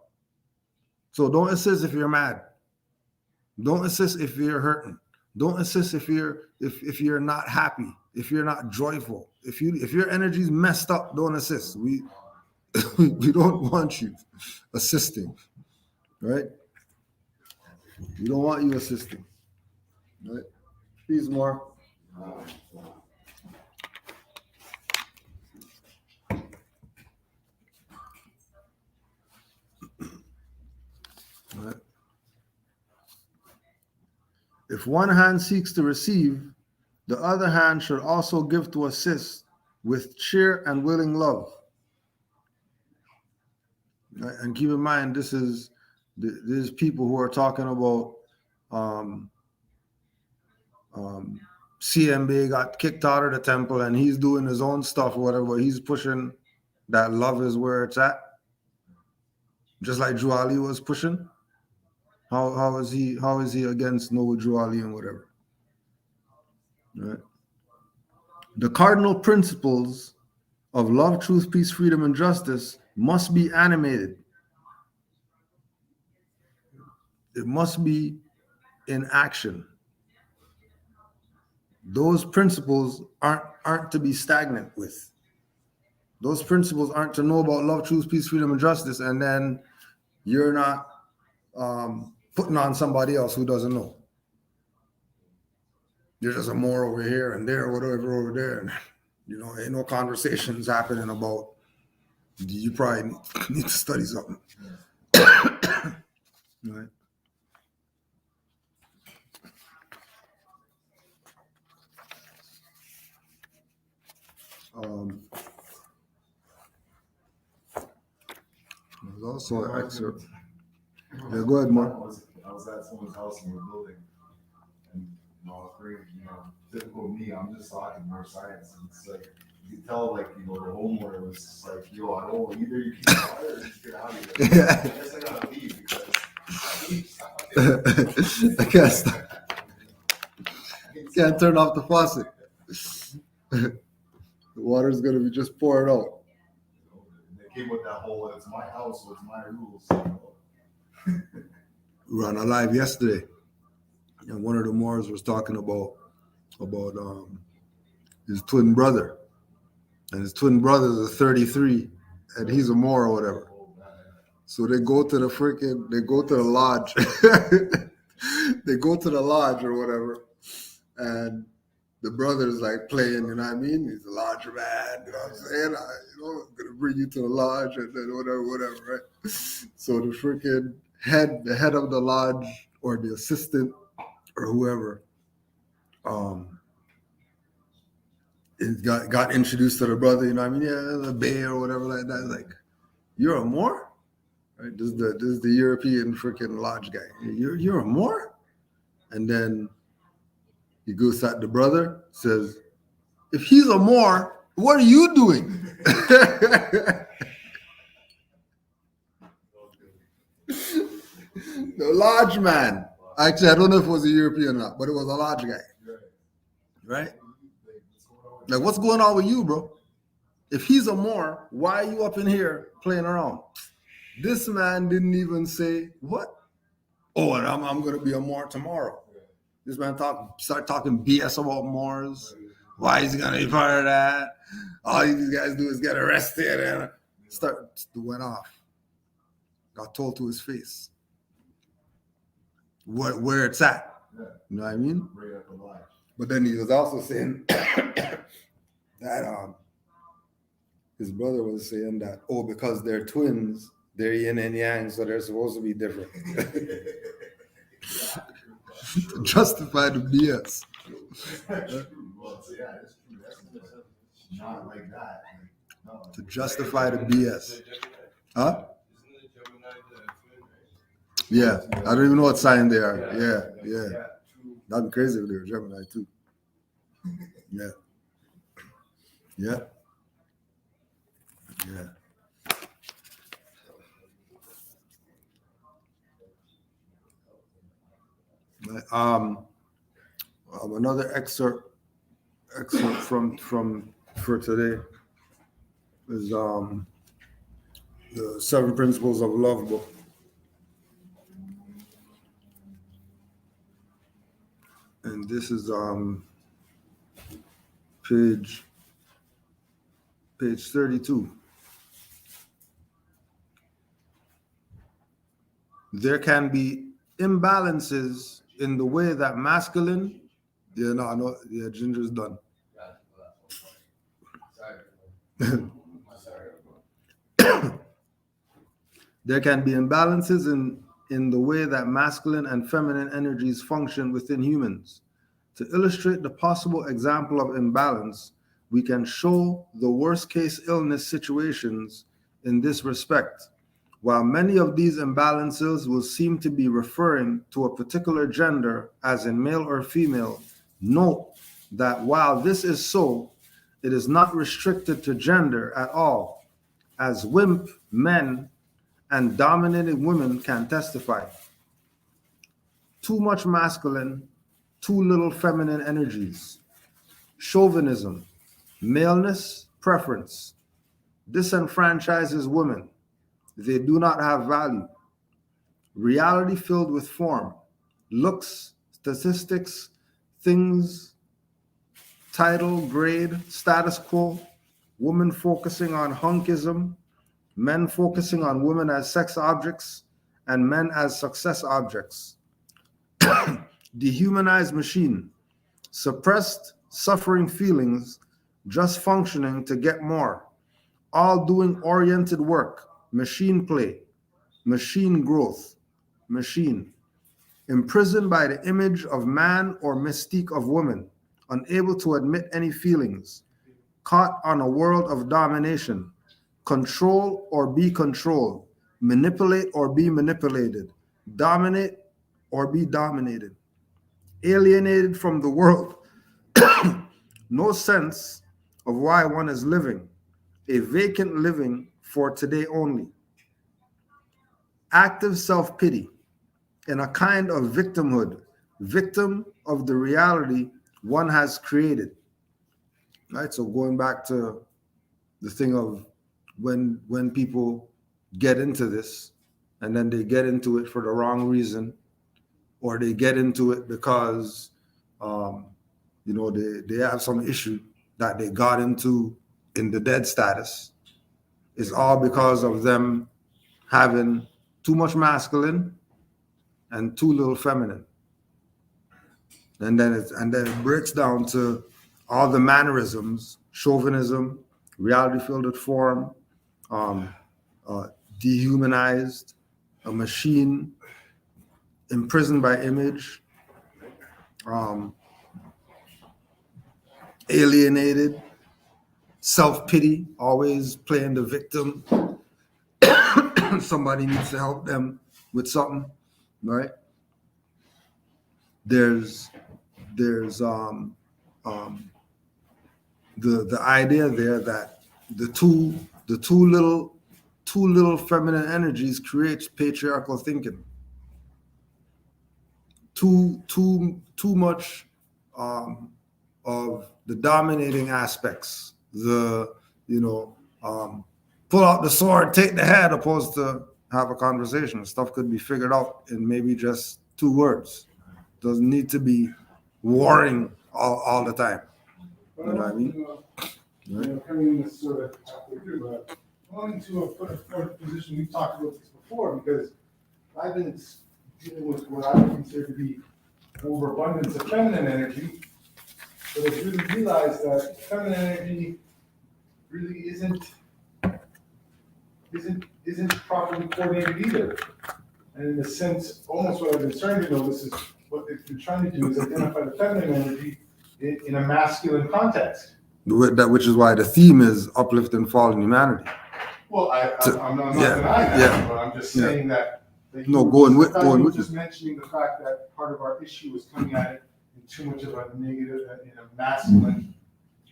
So don't assist if you're mad. Don't assist if you're hurting. Don't assist if you're not happy, if you're not joyful. If your energy's messed up, don't assist. We don't want you assisting, right? We don't want you assisting, right? Please, more. Right. If one hand seeks to receive, the other hand should also give to assist with cheer and willing love. Right? And keep in mind, this is people who are talking about CMB got kicked out of the temple and he's doing his own stuff or whatever. He's pushing that love is where it's at. Just like Drew Ali was pushing. How is he against Noah Drew Ali and whatever? Right. The cardinal principles of love, truth, peace, freedom, and justice must be animated. It must be in action. Those principles aren't to be stagnant with. Those principles aren't to know about love, truth, peace, freedom, and justice, and then you're not putting on somebody else who doesn't know. There's just a more over here and there, whatever over there, and ain't no conversations happening about. You probably need to study something, right? There's also an excerpt. Yeah, go ahead, Mark. I was at someone's house and we're building, and typical me, I'm just talking more science, and it's like you can tell, like the homeowner was just like, yo, I don't either you keep quiet or just get out of here. I guess I gotta leave because I guess can't turn off the faucet. The water's gonna be just poured out. They came with that whole, it's my house, so it's my rules. We were on a live yesterday, and one of the Moors was talking about his twin brother, and his twin brother is 33, and he's a Moor or whatever. So they go to the lodge, they go to the lodge or whatever, and the brother's like playing, you know what I mean? He's a lodge man, you know what I'm saying? I'm gonna bring you to the lodge and then whatever, right? So the head of the lodge or the assistant or whoever, it got introduced to the brother, you know what I mean? Yeah, the bear or whatever like that. It's like, you're a Moor? Right? This is the European freaking lodge guy. You're a Moor? And then he goes at the brother, says, if he's a Moor, what are you doing? The large man. Actually, I don't know if it was a European or not, but it was a large guy. Right? Like, what's going on with you, bro? If he's a Moor, why are you up in here playing around? This man didn't even say, what? Oh, and I'm going to be a Moor tomorrow. This man start talking BS about Moors. Why is he going to be part of that? All these guys do is get arrested and went off. Got told to his face where it's at. Yeah. You know what I mean? Right up the line. But then he was also saying that his brother was saying that, because they're twins, they're yin and yang, so they're supposed to be different. To justify the BS. That's true. Well, so yeah, it's true. That's not like that. No. To justify the BS. Huh? Isn't the Gemini the twin, right? Yeah. I don't even know what sign they are. Yeah. Yeah. That'd be crazy if they were Gemini too. Yeah. Yeah. But, another excerpt from for today is the 7 Principles of Love book. And this is page 32. There can be imbalances in the way that masculine. Yeah, no, I know. Yeah, Ginger's done. Sorry. There can be imbalances in the way that masculine and feminine energies function within humans. To illustrate the possible example of imbalance, we can show the worst case illness situations in this respect. While many of these imbalances will seem to be referring to a particular gender, as in male or female, note that while this is so, it is not restricted to gender at all, as wimp men and dominated women can testify. Too much masculine, too little feminine energies. Chauvinism, maleness, preference. Disenfranchises women. They do not have value. Reality filled with form, looks, statistics, things, title, grade, status quo, women focusing on hunkism, men focusing on women as sex objects, and men as success objects. Dehumanized machine, suppressed, suffering feelings, just functioning to get more, all doing oriented work, machine play, machine growth, machine, imprisoned by the image of man or mystique of woman, unable to admit any feelings, caught on a world of domination, control or be controlled, manipulate or be manipulated, dominate or be dominated, alienated from the world, no sense of why one is living, a vacant living for today only, active self-pity, in a kind of victimhood, victim of the reality one has created. Right? So going back to the thing of when people get into this and then they get into it for the wrong reason, or they get into it because they have some issue that they got into in the dead status. It's all because of them having too much masculine and too little feminine. And then it breaks down to all the mannerisms, chauvinism, reality filled with form, dehumanized, a machine, imprisoned by image, alienated, self-pity, always playing the victim. Somebody needs to help them with something, right? There's the idea there that the two little feminine energies creates patriarchal thinking. Too much of the dominating aspects. Pull out the sword, take the head, opposed to have a conversation. Stuff could be figured out in maybe just 2 words. Doesn't need to be warring all the time. But You know what I mean? Coming in this sort of halfway through, but going to a position, we've talked about this before, because I've been dealing with what I would consider to be overabundance of feminine energy, but I've really realized that feminine energy really isn't properly coordinated either. And in a sense, almost what I've been starting to notice is what they've been trying to do is identify the feminine energy in a masculine context. Which is why the theme is uplift and fall in humanity. Well, I'm not Yeah, denying that, yeah, but I'm just yeah. saying that. No, going with Just mentioning the fact that part of our issue is coming at it in too much of a negative, in a masculine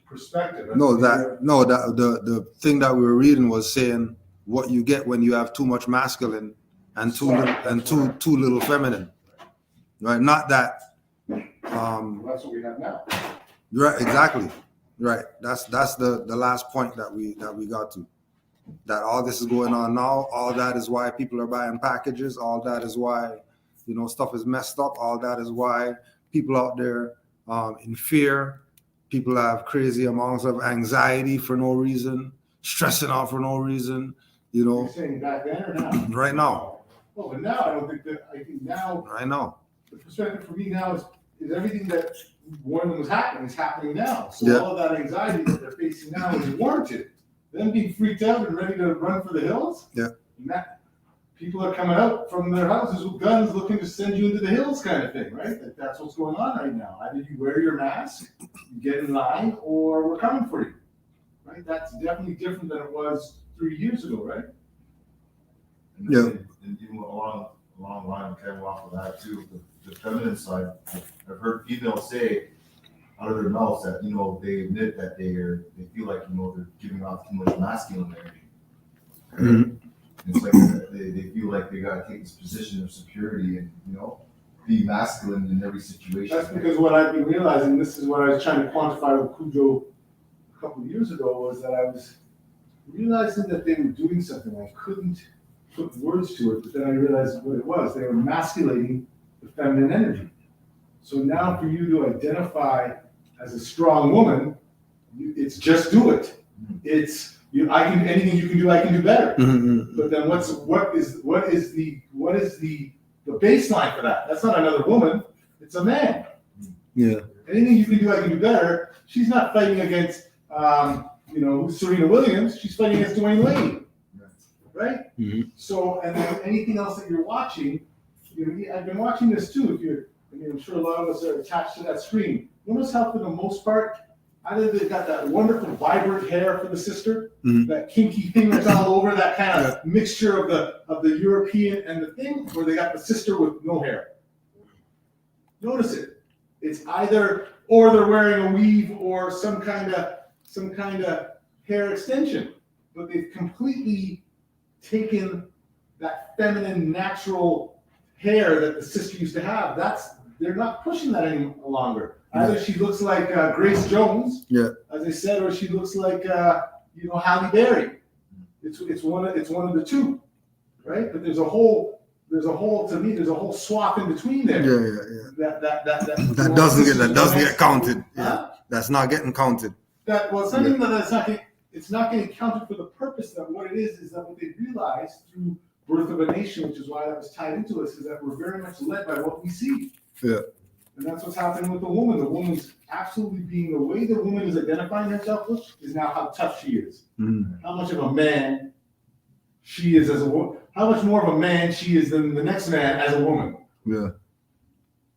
perspective. The thing that we were reading was saying what you get when you have too much masculine and too little feminine, right? Not that. That's what we have now. Right, exactly. Right. That's the last point that we got to. That all this is going on now. All that is why people are buying packages. All that is why stuff is messed up. All that is why people out there in fear. People have crazy amounts of anxiety for no reason, stressing out for no reason. You're saying back then or now? Right now. Well, but now I don't think that. I think now. I know. The perspective for me now is everything that warned them was happening is happening now. So Yeah. all of that anxiety that they're facing now is warranted. Them being freaked out and ready to run for the hills. Yeah. People are coming out from their houses with guns looking to send you into the hills kind of thing, right? That's what's going on right now. Either you wear your mask, you get in line, or we're coming for you, right? That's definitely different than it was 3 years ago, right? Yeah. And even along the line, kind of off of that too, the feminine side, I've heard females say out of their mouths that, they admit that they feel like, they're giving off too much masculine energy. Mhm. It's like they feel like they gotta take this position of security and, be masculine in every situation. That's because what I've been realizing, this is what I was trying to quantify with Cujo a couple of years ago, was that I was realizing that they were doing something. I couldn't put words to it, but then I realized what it was. They were emasculating the feminine energy. So now for you to identify as a strong woman, it's just do it. It's anything you can do, I can do better. Mhm. But then what is the baseline for that? That's not another woman, it's a man. Yeah. Anything you can do, I can do better. She's not fighting against Serena Williams, she's fighting against Dwayne Wade. Right? Mhm. So, and then anything else that you're watching, I've been watching this too. I'm sure a lot of us are attached to that screen. Notice how, for the most part, either they've got that wonderful, vibrant hair for the sister, Mhm. that kinky thing that's all over, that kind of mixture of the European and the thing, or they got the sister with no hair. Notice it. It's either, or they're wearing a weave or some kind of hair extension, but they've completely taken that feminine, natural hair that the sister used to have. They're not pushing that any longer. Either she looks like Grace Jones, as I said, or she looks like Halle Berry. It's one of the two, right? But there's a whole swath in between there. Yeah. That doesn't get counted. Yeah. Huh? That's not getting counted. It's not even that it's not getting counted for the purpose that what it is that what they realized through Birth of a Nation, which is why that was tied into us, is that we're very much led by what we see. Yeah. And that's what's happening with the woman. The woman's absolutely being, the way the woman is identifying herself with is now how tough she is. Mhm. How much of a man she is as a woman. How much more of a man she is than the next man as a woman. Yeah.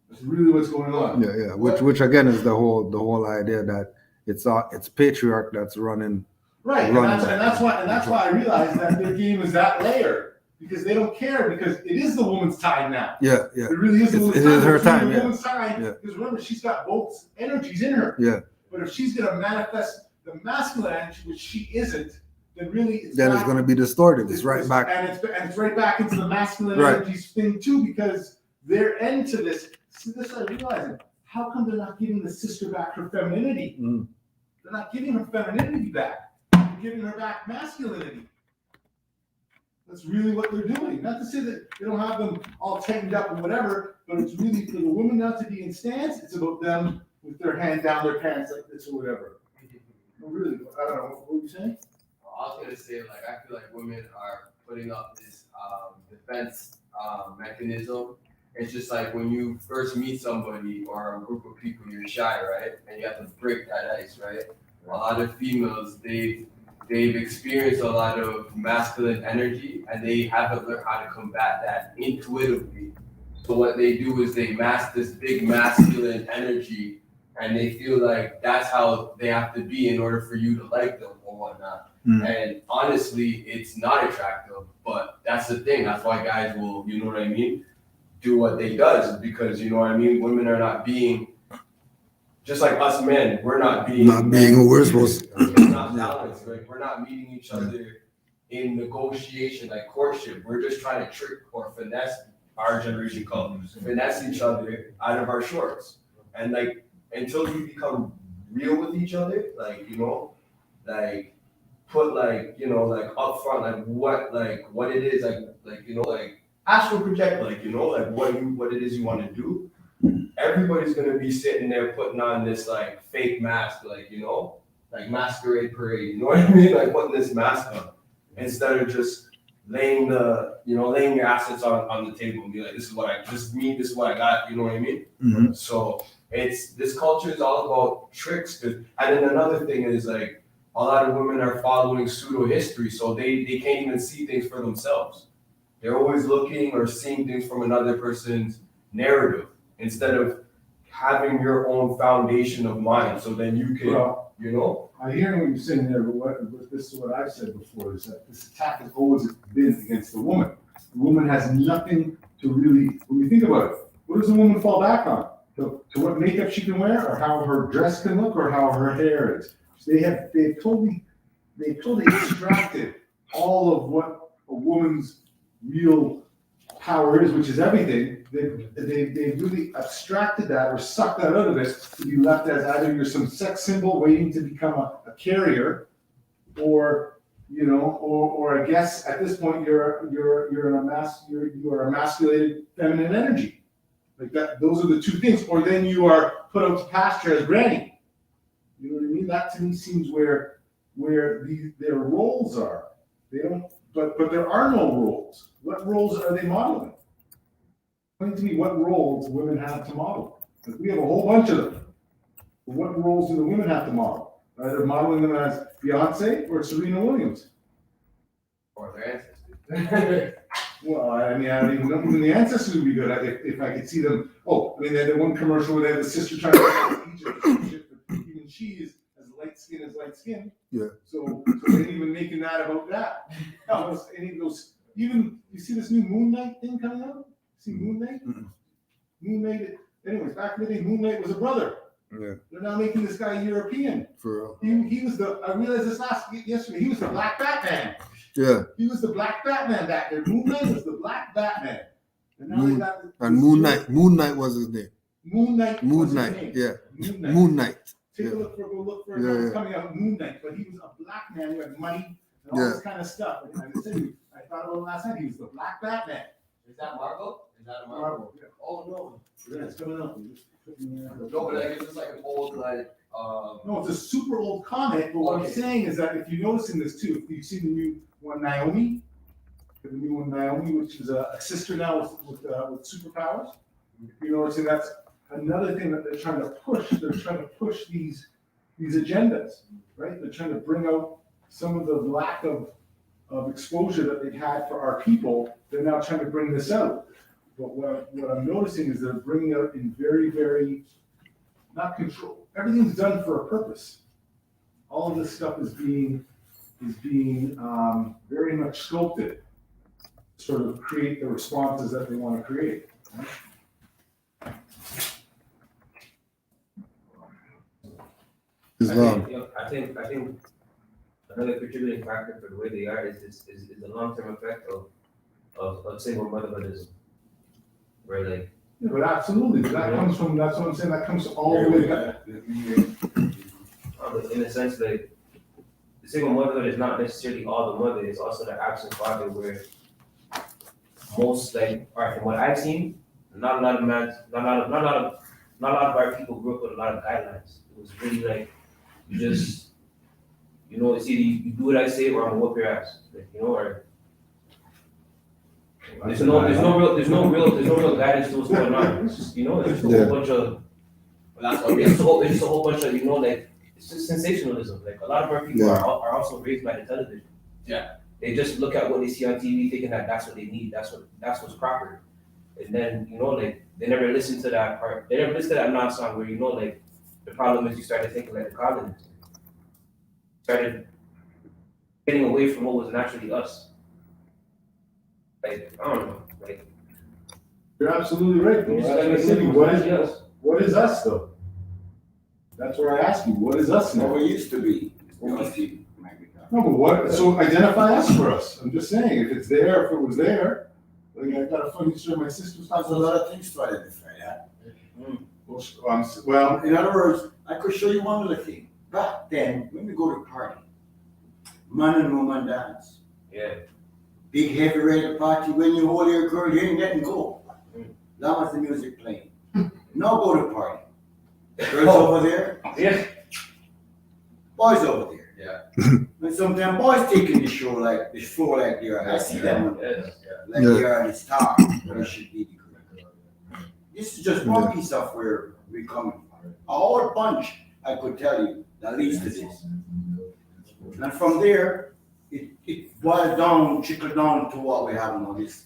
That's really what's going on. Yeah. Which again is the whole idea that it's patriarch that's running. Right, and that's why I realized that their game is that layer. Because they don't care, because it is the woman's time now. Yeah. It really is the woman's time. It is her It's really time, the yeah. woman's time. Yeah. Because remember, she's got both energies in her. Yeah. But if she's going to manifest the masculine energy, which she isn't, then really it's Then it's back- going to be distorted. It's right back. and it's right back into the masculine Right. energies thing too, because they're into this. See, this I realizing. How come they're not giving the sister back her femininity? Mm. They're not giving her femininity back. They're giving her back masculinity. That's really what they're doing. Not to say that they don't have them all tightened up and whatever, but it's really for the women not to be in stance. It's about them with their hand down their pants like this or whatever. No, really, I don't know. What were you saying? I was gonna say, like, I feel like women are putting up this defense mechanism. It's just like when you first meet somebody or a group of people, you're shy, right? And you have to break that ice, right? A lot of females, they've experienced a lot of masculine energy and they haven't learned how to combat that intuitively. So what they do is they mask this big masculine energy and they feel like that's how they have to be in order for you to like them or whatnot. And honestly, it's not attractive, but that's the thing. That's why guys will, you know what I mean, do what they does, because, you know what I mean, women are not being, just like us men, we're not being who we're supposed to. It's not balanced. Like, we're not meeting each other in negotiation, like courtship. We're just trying to trick or finesse, our generation calls finesse each other out of our shorts. And like, until you become real with each other, like, you know, like put like, you know, like upfront, like what it is, like, you know, like astral project, like, you know, like what it is you want to do. Everybody's gonna be sitting there putting on this like fake mask, like, you know, like masquerade parade, you know what I mean? Like putting this mask on instead of just laying your assets on the table and be like, this is what I got, you know what I mean? Mm-hmm. So this culture is all about tricks. And then another thing is like a lot of women are following pseudo history, so they can't even see things for themselves. They're always looking or seeing things from another person's narrative instead of having your own foundation of mind. So then you can, Well, you know. I hear what you're saying there, but this is what I've said before, is that this attack has always been against the woman. The woman has nothing to really, when you think about it, what does a woman fall back on? To what makeup she can wear, or how her dress can look, or how her hair is. They've totally extracted all of what a woman's real power is, which is everything. They've really abstracted that or sucked that out of it to be left as either you're some sex symbol waiting to become a carrier, or, you know, or I guess at this point you are emasculated feminine energy. Like that, those are the two things. Or then you are put out to pasture as granny. You know what I mean? That to me seems where their roles are. They don't, but there are no roles. What roles are they modeling? Explain to me what roles women have to model. Like we have a whole bunch of them. What roles do the women have to model? Either modeling them as Beyonce or Serena Williams. Or their ancestors. Well, I mean, I don't even know who the ancestors would be good at if I could see them. Oh, I mean, they had the one commercial where they had the sister trying to Egypt, but even she is as light skin. Yeah. So they ain't even making that about that. No, any of those. Even you see this new Moon Knight thing coming out? See Moon Knight? Mm-mm. Moon Knight. Anyways, back in the day, Moon Knight was a brother. Yeah. They're now making this guy European. For real. He was I realized this yesterday. He was the Black Batman. Yeah. He was the Black Batman back there. Moon Knight was the Black Batman. And now they got And Moon Knight was his name. Moon Knight. Moon Knight. Yeah. Moon Knight. Take Yeah. a look for Yeah, it's yeah. coming out Moon Knight, but he was a black man who had money and all Yeah. this kind of stuff. And I thought about it last night. He was the Black Batman. Is that Marvel? Is that a Marvel? Marvel. Yeah. Oh no. Yeah, it's coming out. No, but like it's just like an old like No, it's a super old comic, but what I'm Okay. saying is that if you notice in this too, if you see the new one Naomi, which is a sister now with superpowers, if you notice that's another thing that they're trying to push. They're trying to push these agendas, right? They're trying to bring out some of the lack of exposure that they've had for our people. They're now trying to bring this out. But what I'm noticing is they're bringing out in very, very not control. Everything's done for a purpose. All of this stuff is being very much sculpted, to sort of create the responses that they want to create. Islam. I think another contributing factor for the way they are is the long-term effect of single motherhoodism, where like Yeah, but absolutely, but that comes from, that's what I'm saying, that comes all the way back. in a sense like the single motherhood is not necessarily all the mother, it's also the absent father where most like, all right, from what I've seen, not a lot of our people grew up with a lot of guidelines. It was really like, you just, it's either you do what I say or I'm gonna whoop your ass, like, or there's no real guidance to what's going on. It's just, it's just a whole bunch of, it's just a whole bunch of, like, it's just sensationalism. Like a lot of our people are also raised by the television. Yeah. They just look at what they see on TV, thinking that that's what they need, that's what's proper. And then, like, they never listen to that part. They never listen to that non-song where, like, the problem is you started thinking like the colonists. Started getting away from what was naturally us. Like, I don't know, like. You're absolutely right, bro. That's what I said. What is us though? That's where I ask you, what is us now? What we used to be. No, but what, so identify us for us. I'm just saying, if it's there, if it was there, like I got a funny story, my sister's There's a lot of things to identify that. well, In other words, I could show you one little thing. Back then, when we go to party, man and woman dance. Yeah. Big heavy red party, when you hold your girl, you ain't letting go. That was the music playing. Now go to party. Girls over there, Yeah. boys over there. Yeah. And sometimes boys taking the show like the floor like they are. I see them like they are the star. They should be the girl. This is just one piece of where we're coming from. A whole bunch, I could tell you, that leads to this. And from there, it boils down, trickle down to what we have now, this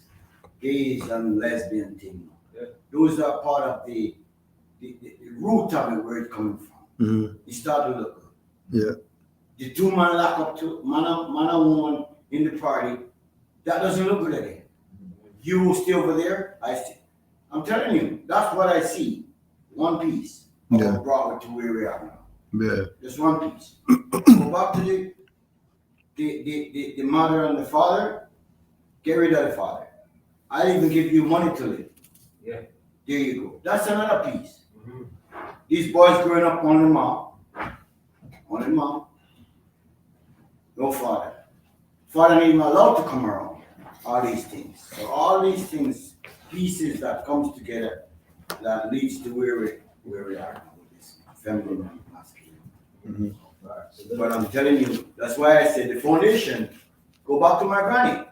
gays and lesbian thing. Yeah. Those are part of the root of it, where it's coming from. Mhm. It started to look good. Yeah. The two man lock up to man and woman in the party, that doesn't look good again. You stay over there, I stay. I'm telling you, that's what I see. One piece of Yeah. what brought it to where we are now. Yeah. Just one piece. Go back to the mother and the father, get rid of the father. I'll even give you money to live. Yeah. There you go. That's another piece. Mm-hmm. These boys growing up on the mom. No father. Father ain't even allowed to come around. All these things. So all these things, pieces that comes together, that leads to where we are now with this feminine and masculine. Mhm. But I'm telling you, that's why I said the foundation, go back to my granny.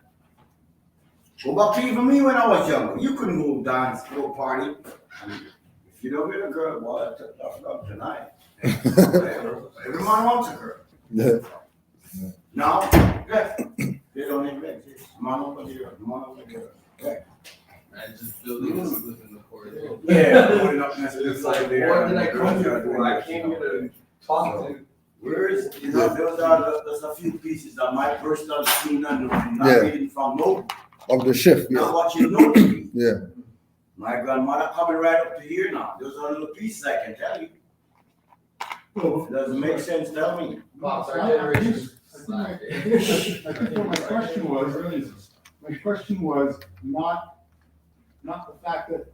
Go back to even me when I was younger. You couldn't go dance, go party. And if you don't get a girl, well, tough luck tonight. Every man wants a girl. Yeah. Now, yeah, they don't even exist. Man over there, man over there. Yeah. Man, just building a slip in the corridor. Yeah, putting up next to It's this like, over there. what did I come here for? I came here to talk to. Where is, there's a few pieces that my personal scene and not Yeah. reading from no, Of the shift, not yeah. watching no TV. Yeah. My grandmother coming right up to here now. Those are little pieces I can tell you. If it doesn't make sense, tell me. Pops, our generation. I think what my question was not the fact that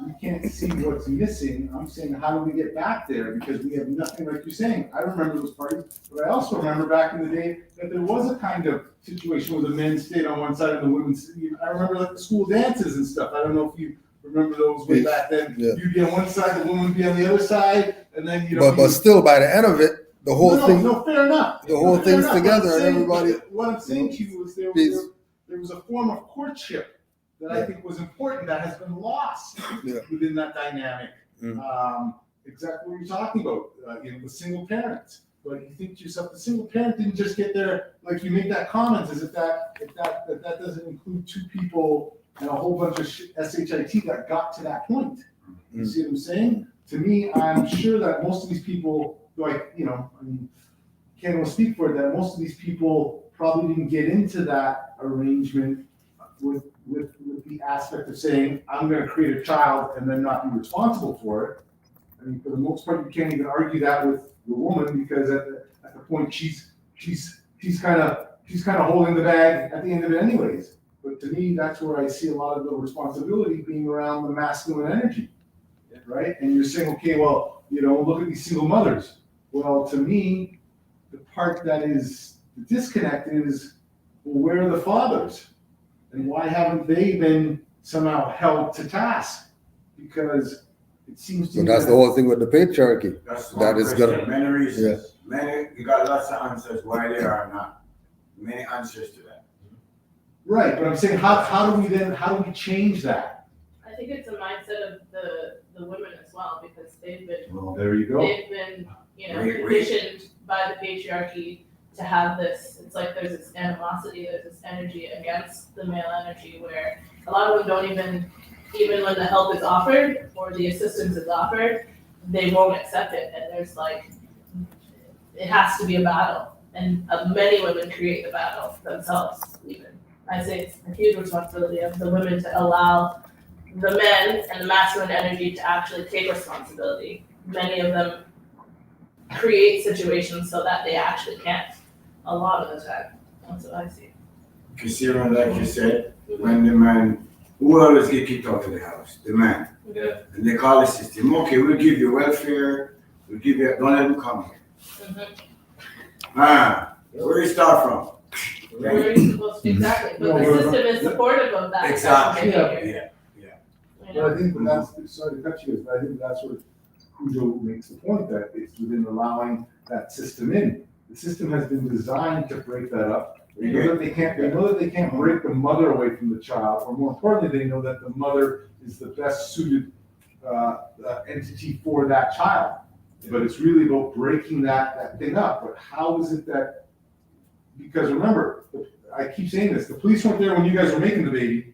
we can't see what's missing. I'm saying, how do we get back there? Because we have nothing, like you're saying. I remember those parties, but I also remember back in the day that there was a kind of situation where the men stayed on one side and the women. I remember like the school dances and stuff. I don't know if you remember those way back then. Yeah. You'd be on one side, the woman would be on the other side, and then But still, by the end of it, the whole no, thing. No, fair enough. The whole Fair thing's enough. together What I'm and saying- everybody- What I'm saying to you was there was a form of courtship that I think was important that has been lost Yeah. within that dynamic. Exactly what you're talking about, with single parents. But you think to yourself, the single parent didn't just get there, like you make that comment, as if that doesn't include two people and a whole bunch of shit that got to that point. You see what I'm saying? To me, I'm sure that most of these people, can't even speak for it, that most of these people probably didn't get into that arrangement with the aspect of saying, I'm gonna create a child and then not be responsible for it. I mean, for the most part, you can't even argue that with the woman because at the point she's kind of holding the bag at the end of it anyways. But to me, that's where I see a lot of the responsibility being around the masculine energy, right? And you're saying, okay, well, look at these single mothers. Well, to me, the part that is the disconnect is, well, where are the fathers? And why haven't they been somehow held to task? Because it seems to So me that's the whole thing with the patriarchy. That's That one is question. gonna- Many reasons. You got lots of answers why they are not. Many answers to that. right, but I'm saying, how do we change that? I think it's a mindset of the women as well, because they've been, Well, there you go. they've been, Wait. conditioned by the patriarchy to have this, it's like there's this animosity, there's this energy against the male energy where a lot of them don't even when the help is offered or the assistance is offered, they won't accept it, and there's like, it has to be a battle, and many women create the battle themselves even. I say it's a huge responsibility of the women to allow the men and the masculine energy to actually take responsibility. Many of them create situations so that they actually can't, a lot of the time. That's what I see. Considering, like you said, when the man, who always get kicked out of the house? The man. Yeah. And they call the system, okay, we'll give you welfare, we'll give you, don't let them come here. Where you start from? Where are you supposed to, exactly, but the system is supportive of that. Exactly. behavior, Yeah. you know? But I think that's, sorry to cut you, but I think that's where Cujo makes the point that it's within allowing that system in. The system has been designed to break that up. They know that they can't break the mother away from the child, or more importantly, they know that the mother is the best suited entity for that child. But it's really about breaking that thing up. But how is it that, because remember, I keep saying this, the police weren't there when you guys were making the baby,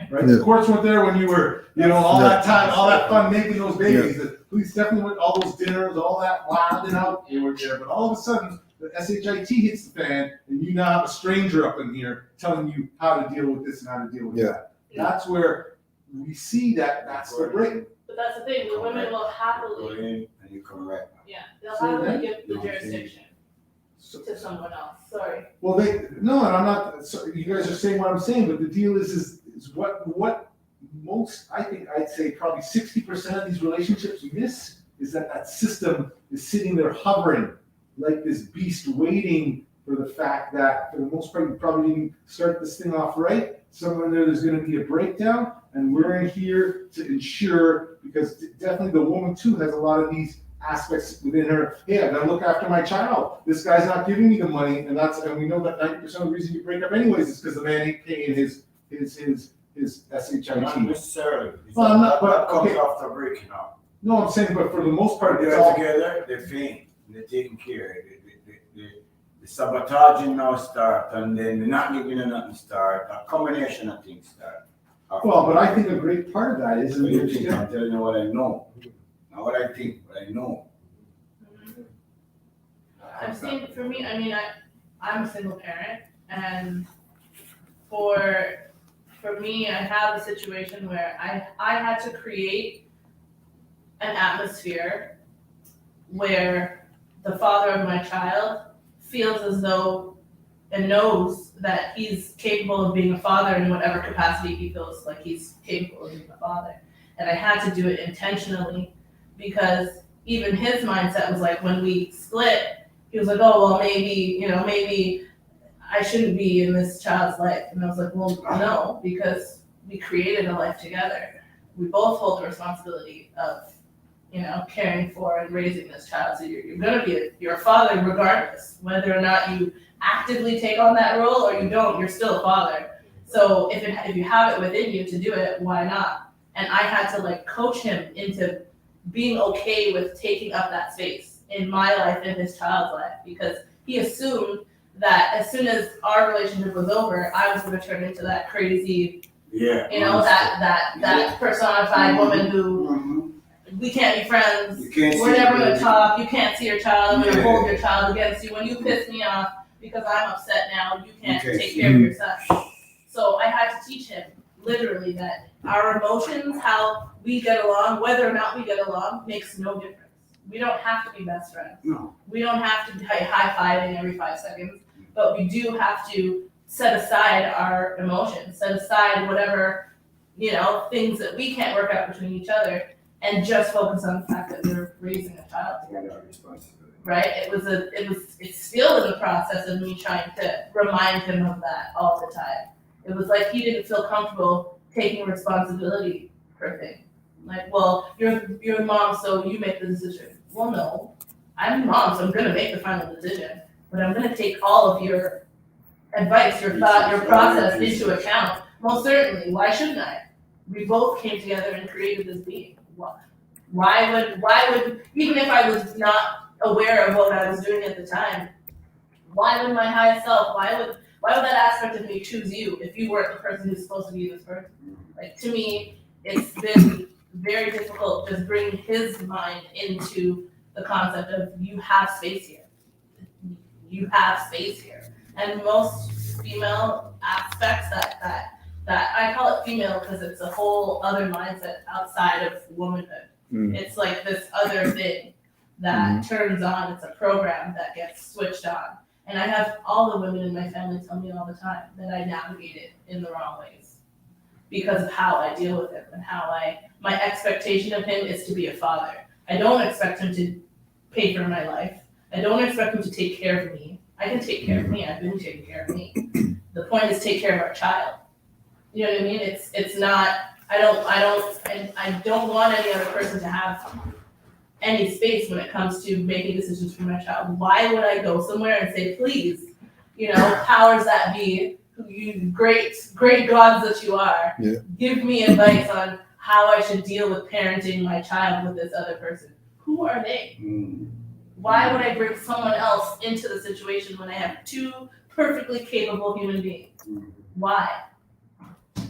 right? The courts weren't there when you were, all that time, all that fun making those babies. The police definitely went, all those dinners, all that wilding out, they were there. But all of a sudden, the SHIT hits the fan, and you now have a stranger up in here telling you how to deal with this and how to deal with that. That's where we see that's the break. But that's the thing, the women will Go happily, in and you come right back. they'll So happily then- give the jurisdiction to someone else, sorry. Well, and I'm not, so you guys are saying what I'm saying, but the deal is what most, I think, I'd say probably 60% of these relationships miss is that system is sitting there hovering like this beast waiting for the fact that, for the most part, you probably didn't start this thing off right. Somewhere there's gonna be a breakdown, and we're in here to ensure, because definitely the woman too has a lot of these aspects within her. Hey, I gotta look after my child. This guy's not giving me the money, and we know that 90% of the reason you break up anyways is because the man ain't paying his SHIT. Not necessarily. Well, I'm not- but, That comes okay. after breaking up. No, I'm saying, but for the most part, it's They're all. together, they're paying, they're taking care. The sabotaging now start, and then the not giving you nothing start, a combination of things start. Well, but I think a great part of that is. What do you think? I'm telling you what I know. Not what I think, what I know. I've seen, for me, I'm a single parent, and for me, I have a situation where I had to create an atmosphere where the father of my child feels as though and knows that he's capable of being a father in whatever capacity he feels like he's capable of being a father. And I had to do it intentionally because even his mindset was like, when we split, he was like, oh, well, maybe I shouldn't be in this child's life. And I was like, well, no, because we created a life together. We both hold the responsibility of, caring for and raising this child. So you're gonna be you're a father regardless, whether or not you actively take on that role or you don't, you're still a father. So if you have it within you to do it, why not? And I had to coach him into being okay with taking up that space in my life and his child's life, because he assumed that as soon as our relationship was over, I was going to turn into that crazy, that personified woman who we can't be friends. We're never going to talk. You can't see your child. I'm going to hold your child against you. When you piss me off because I'm upset now, you can't take care of yourself. So I had to teach him literally that our emotions, how we get along, whether or not we get along, makes no difference. We don't have to be best friends. No. We don't have to be high-fiving every 5 seconds, but we do have to set aside our emotions, set aside whatever, things that we can't work out between each other, and just focus on the fact that we're raising a child together. Right? It's still in the process of me trying to remind him of that all the time. It was like he didn't feel comfortable taking responsibility for things. Like, well, you're the mom, so you make the decision. Well, no, I'm the mom, so I'm gonna make the final decision, but I'm gonna take all of your advice, your thought, your process into account. Most certainly. Why shouldn't I? We both came together and created this being. Why would even if I was not aware of what I was doing at the time, why would my higher self, why would that aspect of me choose you if you weren't the person who's supposed to be this person? Like, to me, it's been very difficult just bringing his mind into the concept of you have space here. You have space here. And most female aspects that I call it female because it's a whole other mindset outside of womanhood. It's like this other thing that turns on. It's a program that gets switched on. And I have all the women in my family tell me all the time that I navigate it in the wrong ways because of how I deal with him and my expectation of him is to be a father. I don't expect him to pay for my life. I don't expect him to take care of me. I can take care of me. I've been taking care of me. The point is take care of our child. You know what I mean? It's not. I don't want any other person to have any space when it comes to making decisions for my child. Why would I go somewhere and say, please, powers that be, you great gods that you are, give me advice on how I should deal with parenting my child with this other person? Who are they? Why would I bring someone else into the situation when I have two perfectly capable human beings? Why?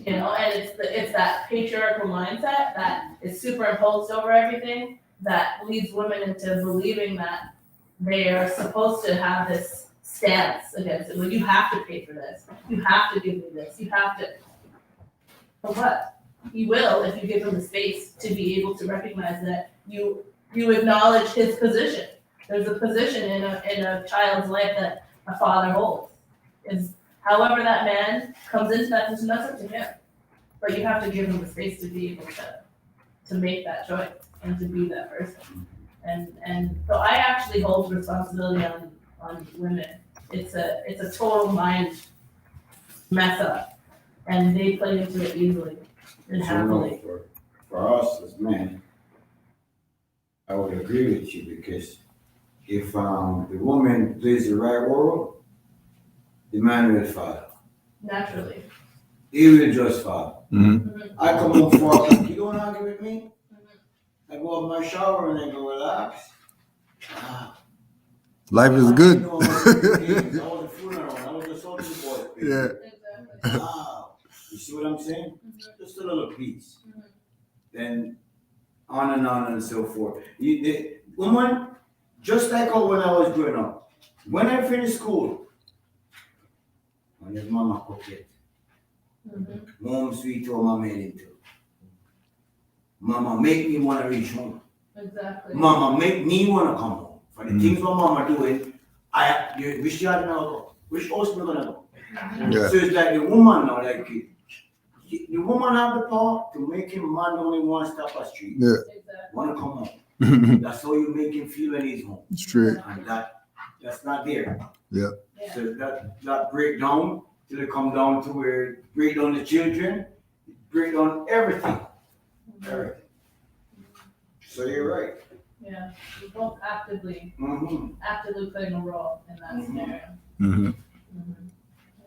And it's that patriarchal mindset that is superimposed over everything that leads women into believing that they are supposed to have this stance against it. Well, you have to pay for this. You have to give me this. You have to. For what? You will if you give him the space to be able to recognize that you acknowledge his position. There's a position in a child's life that a father holds. Is however that man comes into that position, that's up to him. But you have to give him the space to be able to make that choice and to be that person. And so I actually hold responsibility on women. It's a total mind mess up, and they play into it easily and happily. For us as men, I would agree with you because if the woman plays the right role, the man will follow. Naturally. He will just follow. I come home 4 o'clock. You don't argue with me? I go up my shower and I go relax. Life is good. I was a funeral. I was a soldier boy. Yeah. Exactly. Wow. You see what I'm saying? Just a little piece. Then on and so forth. The woman, just like how when I was growing up, when I finished school, when his mama cooked it, mom sweet home I made it too. Mama make me want to reach home. Exactly. Mama make me want to come home. For the things my mama doing, you wish you had now go. Which house we gonna go? Yeah. So it's like the woman now, like the woman have the power to make him man only want to stop a street. Yeah. Exactly. Want to come home. That's how you make him feel when he's home. It's true. And that's not there. Yeah. So that breakdown till it come down to where it break down the children, it break down everything. Everything. So you're right. Yeah. We both actively playing a role in that scenario. I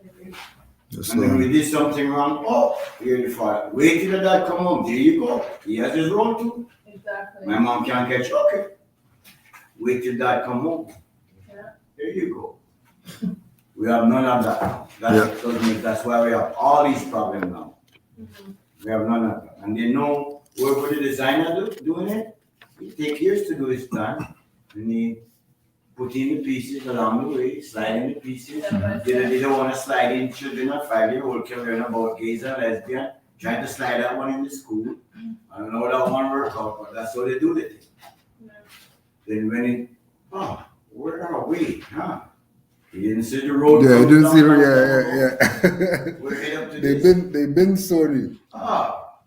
agree. And then we did something wrong. Oh, here the father. Wait till the dad come home. There you go. He has his role too. Exactly. My mom can't catch you. Okay. Wait till dad come home. Yeah. There you go. We have none of that. That's why we have all these problems now. We have none of that. And they know whoever the designer doing it, it takes years to do his plan. And he put in the pieces along the way, slide in the pieces. They don't want to slide in children at 5-year-old can learn about gays and lesbians. Tried to slide that one in the school. I don't know that one work out, but that's what they do with it. Then when it, where are we? Huh? You didn't see the road. Yeah, I didn't see her. Yeah. We're heading up to They've this. been sorry.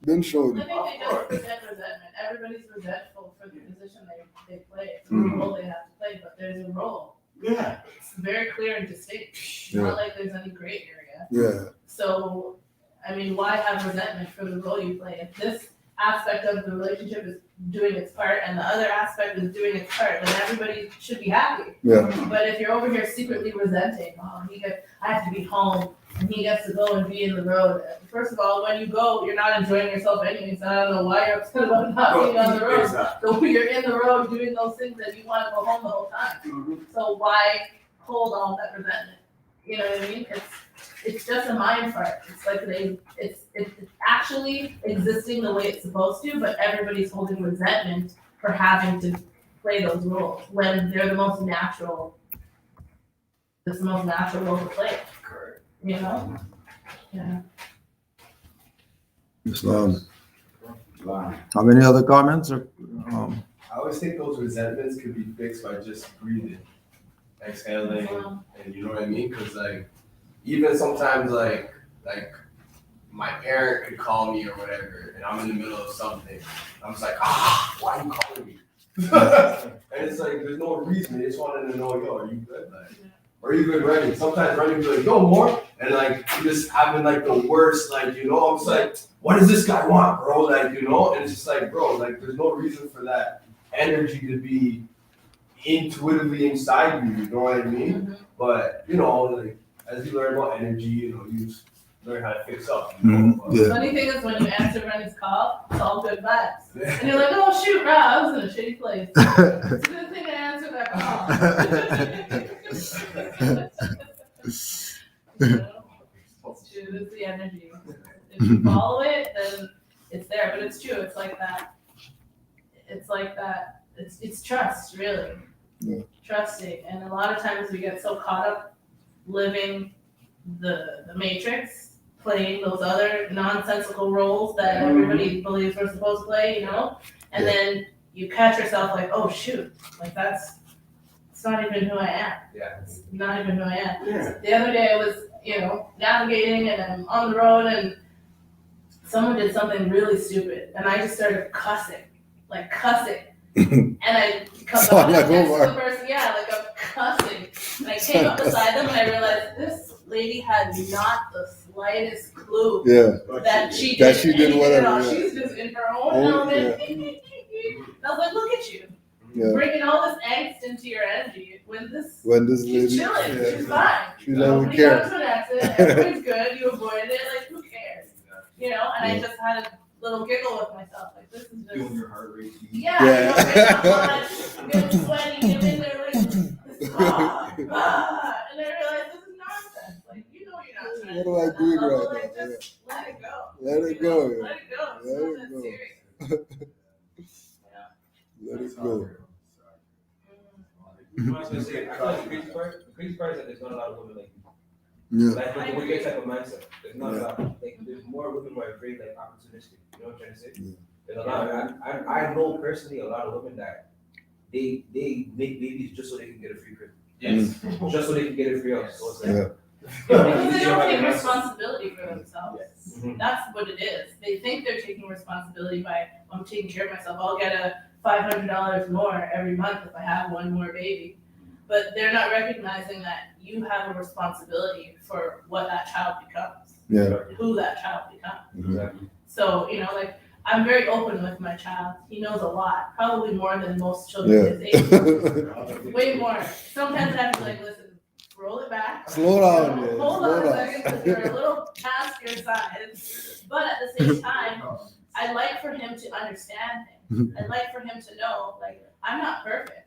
Been showed. I think they just present resentment. Everybody's resentful for the position they play, for the role they have to play, but there's a role. Yeah. It's very clear and distinct. It's Yeah. not like there's any gray area. Yeah. So, I mean, why have resentment for the role you play? If this aspect of the relationship is doing its part and the other aspect is doing its part, then everybody should be happy. Yeah. But if you're over here secretly resenting, I have to be home and he gets to go and be in the road. First of all, when you go, you're not enjoying yourself anyways. I don't know why you're upset about not being on the road. Exactly. So you're in the road doing those things that you want to go home the whole time. So why hold all that resentment? You know what I mean? It's just a mind fart. It's like it's actually existing the way it's supposed to, but everybody's holding resentment for having to play those roles when they're the most natural. It's the most natural role to play. Correct. You know? Yeah. Islam. Wow. How many other comments? Or, I always think those resentments could be fixed by just breathing, exhaling, and you know what I mean? Because like, even sometimes like my parent could call me or whatever, and I'm in the middle of something. I'm just like, why are you calling me? And it's like, there's no reason. They just wanted to know, yo, are you good? Like, are you good running? Sometimes running be like, yo, more. And like, you just having like the worst, like, you know, I'm just like, what does this guy want, bro? Like, you know, and it's just like, bro, like, there's no reason for that energy to be intuitively inside you, you know what I mean? But, you know, like, as you learn about energy, you know, you just learn how to fix up. You know? yeah. Funny thing is when you answer Rennie's call, it's all good vibes. And you're like, oh shoot, bro, I was in a shitty place. It's a good thing I answered that call. You know? It's true, it's the energy. If you follow it, then it's there. But it's true, it's like that. It's trust, really. Yeah. Trusting. And a lot of times we get so caught up living the matrix, playing those other nonsensical roles that everybody believes we're supposed to play, you know? And then you catch yourself like, oh shoot, like it's not even who I am. Yeah. It's not even who I am. Yeah. The other day I was, you know, navigating and I'm on the road and someone did something really stupid and I just started cussing. And I come So up like, next oh to the person, yeah, like I'm cussing. And I came up beside them and I realized this lady had not the slightest clue Yeah. that she That did she did anything whatever, at all. yeah. She's just in her own Oh, element. And I was like, look at you, Yeah. bringing all this angst into your energy when this Lady, she's chilling, yeah. she's fine. She doesn't Nobody care. got into an accident, everything's good, you avoided it, like who cares? You know, and I just had a little giggle with myself, like this is Feeling just your heart rate. yeah, you know, getting hot, getting sweaty, getting in there like and I realized this is nonsense. Like you know you're not trying What am I to doing level, right like, now? just let it go. Let it You go, know, yeah. Let it go. It's Let not it that go. serious. Let it go. I was gonna say, I feel like the crazy part is that there's not a lot of women like you. Yeah. Like the way type of mindset. There's not a lot. Like there's more women who are very like opportunistic. You know what I'm trying to say? Yeah. There's a lot. I know personally a lot of women that they make babies just so they can get a free crib. Yes. Just so they can get a free house. So it's like, Yeah. Because they don't take Yeah. responsibility for themselves. Mhm. That's what it is. They think they're taking responsibility by, I'm taking care of myself. I'll get a $500 more every month if I have one more baby. But they're not recognizing that you have a responsibility for what that child becomes, Yeah. who that child becomes. Exactly. So, you know, like, I'm very open with my child. He knows a lot, probably more than most children his age. Yeah. Way more. Sometimes I have to like, listen, roll it back. Slow down, man. Hold Slow on a down. second, because you're a little past your size. But at the same time, I like for him to understand things. I like for him to know, like, I'm not perfect.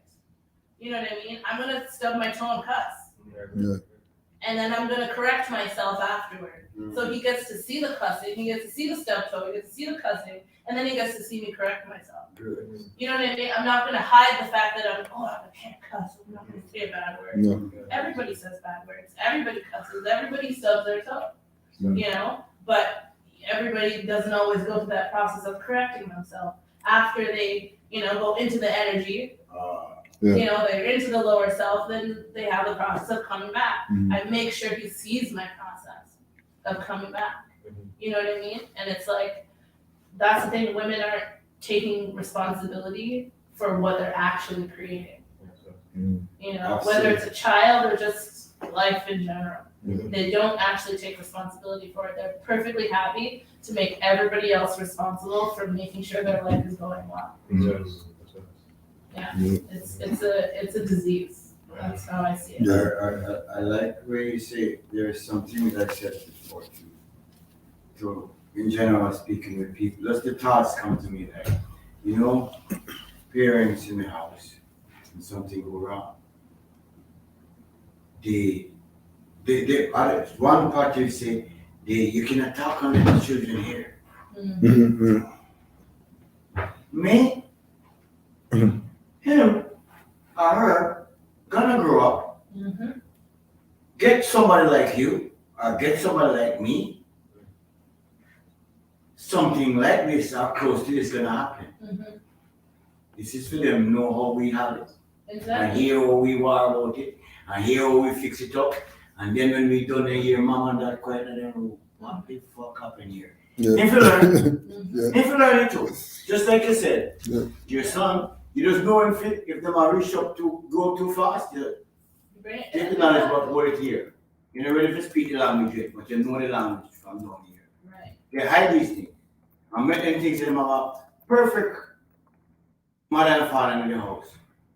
You know what I mean? I'm gonna stub my toe and cuss. Yeah. And then I'm gonna correct myself afterward. So he gets to see the cussing, he gets to see the stub toe, he gets to see the cussing, and then he gets to see me correct myself. You know what I mean? I'm not gonna hide the fact that I can't cuss, I'm not gonna say a bad word. No. Everybody says bad words. Everybody cusses. Everybody stubs their toe. Yeah. You know, but everybody doesn't always go through that process of correcting themselves after they, go into the energy. Yeah. They're into the lower self, then they have the process of coming back. Mhm. I make sure he sees my process of coming back. You know what I mean? And it's like, that's the thing, women aren't taking responsibility for what they're actually creating. Whether it's a child or just life in general. Mhm. They don't actually take responsibility for it. They're perfectly happy to make everybody else responsible for making sure their life is going well. It's a disease. That's how I see it. Yeah. I like where you say there's some things I said before to in general speaking with people. Just the thoughts come to me like, parents in the house and something go wrong. One party say you cannot talk on the children here. Mhm. Me, Mhm. him, or her gonna grow up, Mm-hmm. get somebody like you, or get somebody like me. Something like this or close to this gonna happen. Mm-hmm. This is for them to know how we have it. And Exactly. hear how we war about it. And hear how we fix it up. And then when we done they hear mom and dad quiet and then what the fuck happened here? Yeah. If you learn, Mm-hmm. if you learn it too. Just like you said, Yeah. your son, you just know him fit. If them are reach up to go too fast, you take the knowledge about what it here. You're not ready to speak the language yet, but you know the language from down here. Right. They hide these things. I met them things in my perfect mother and father in the house.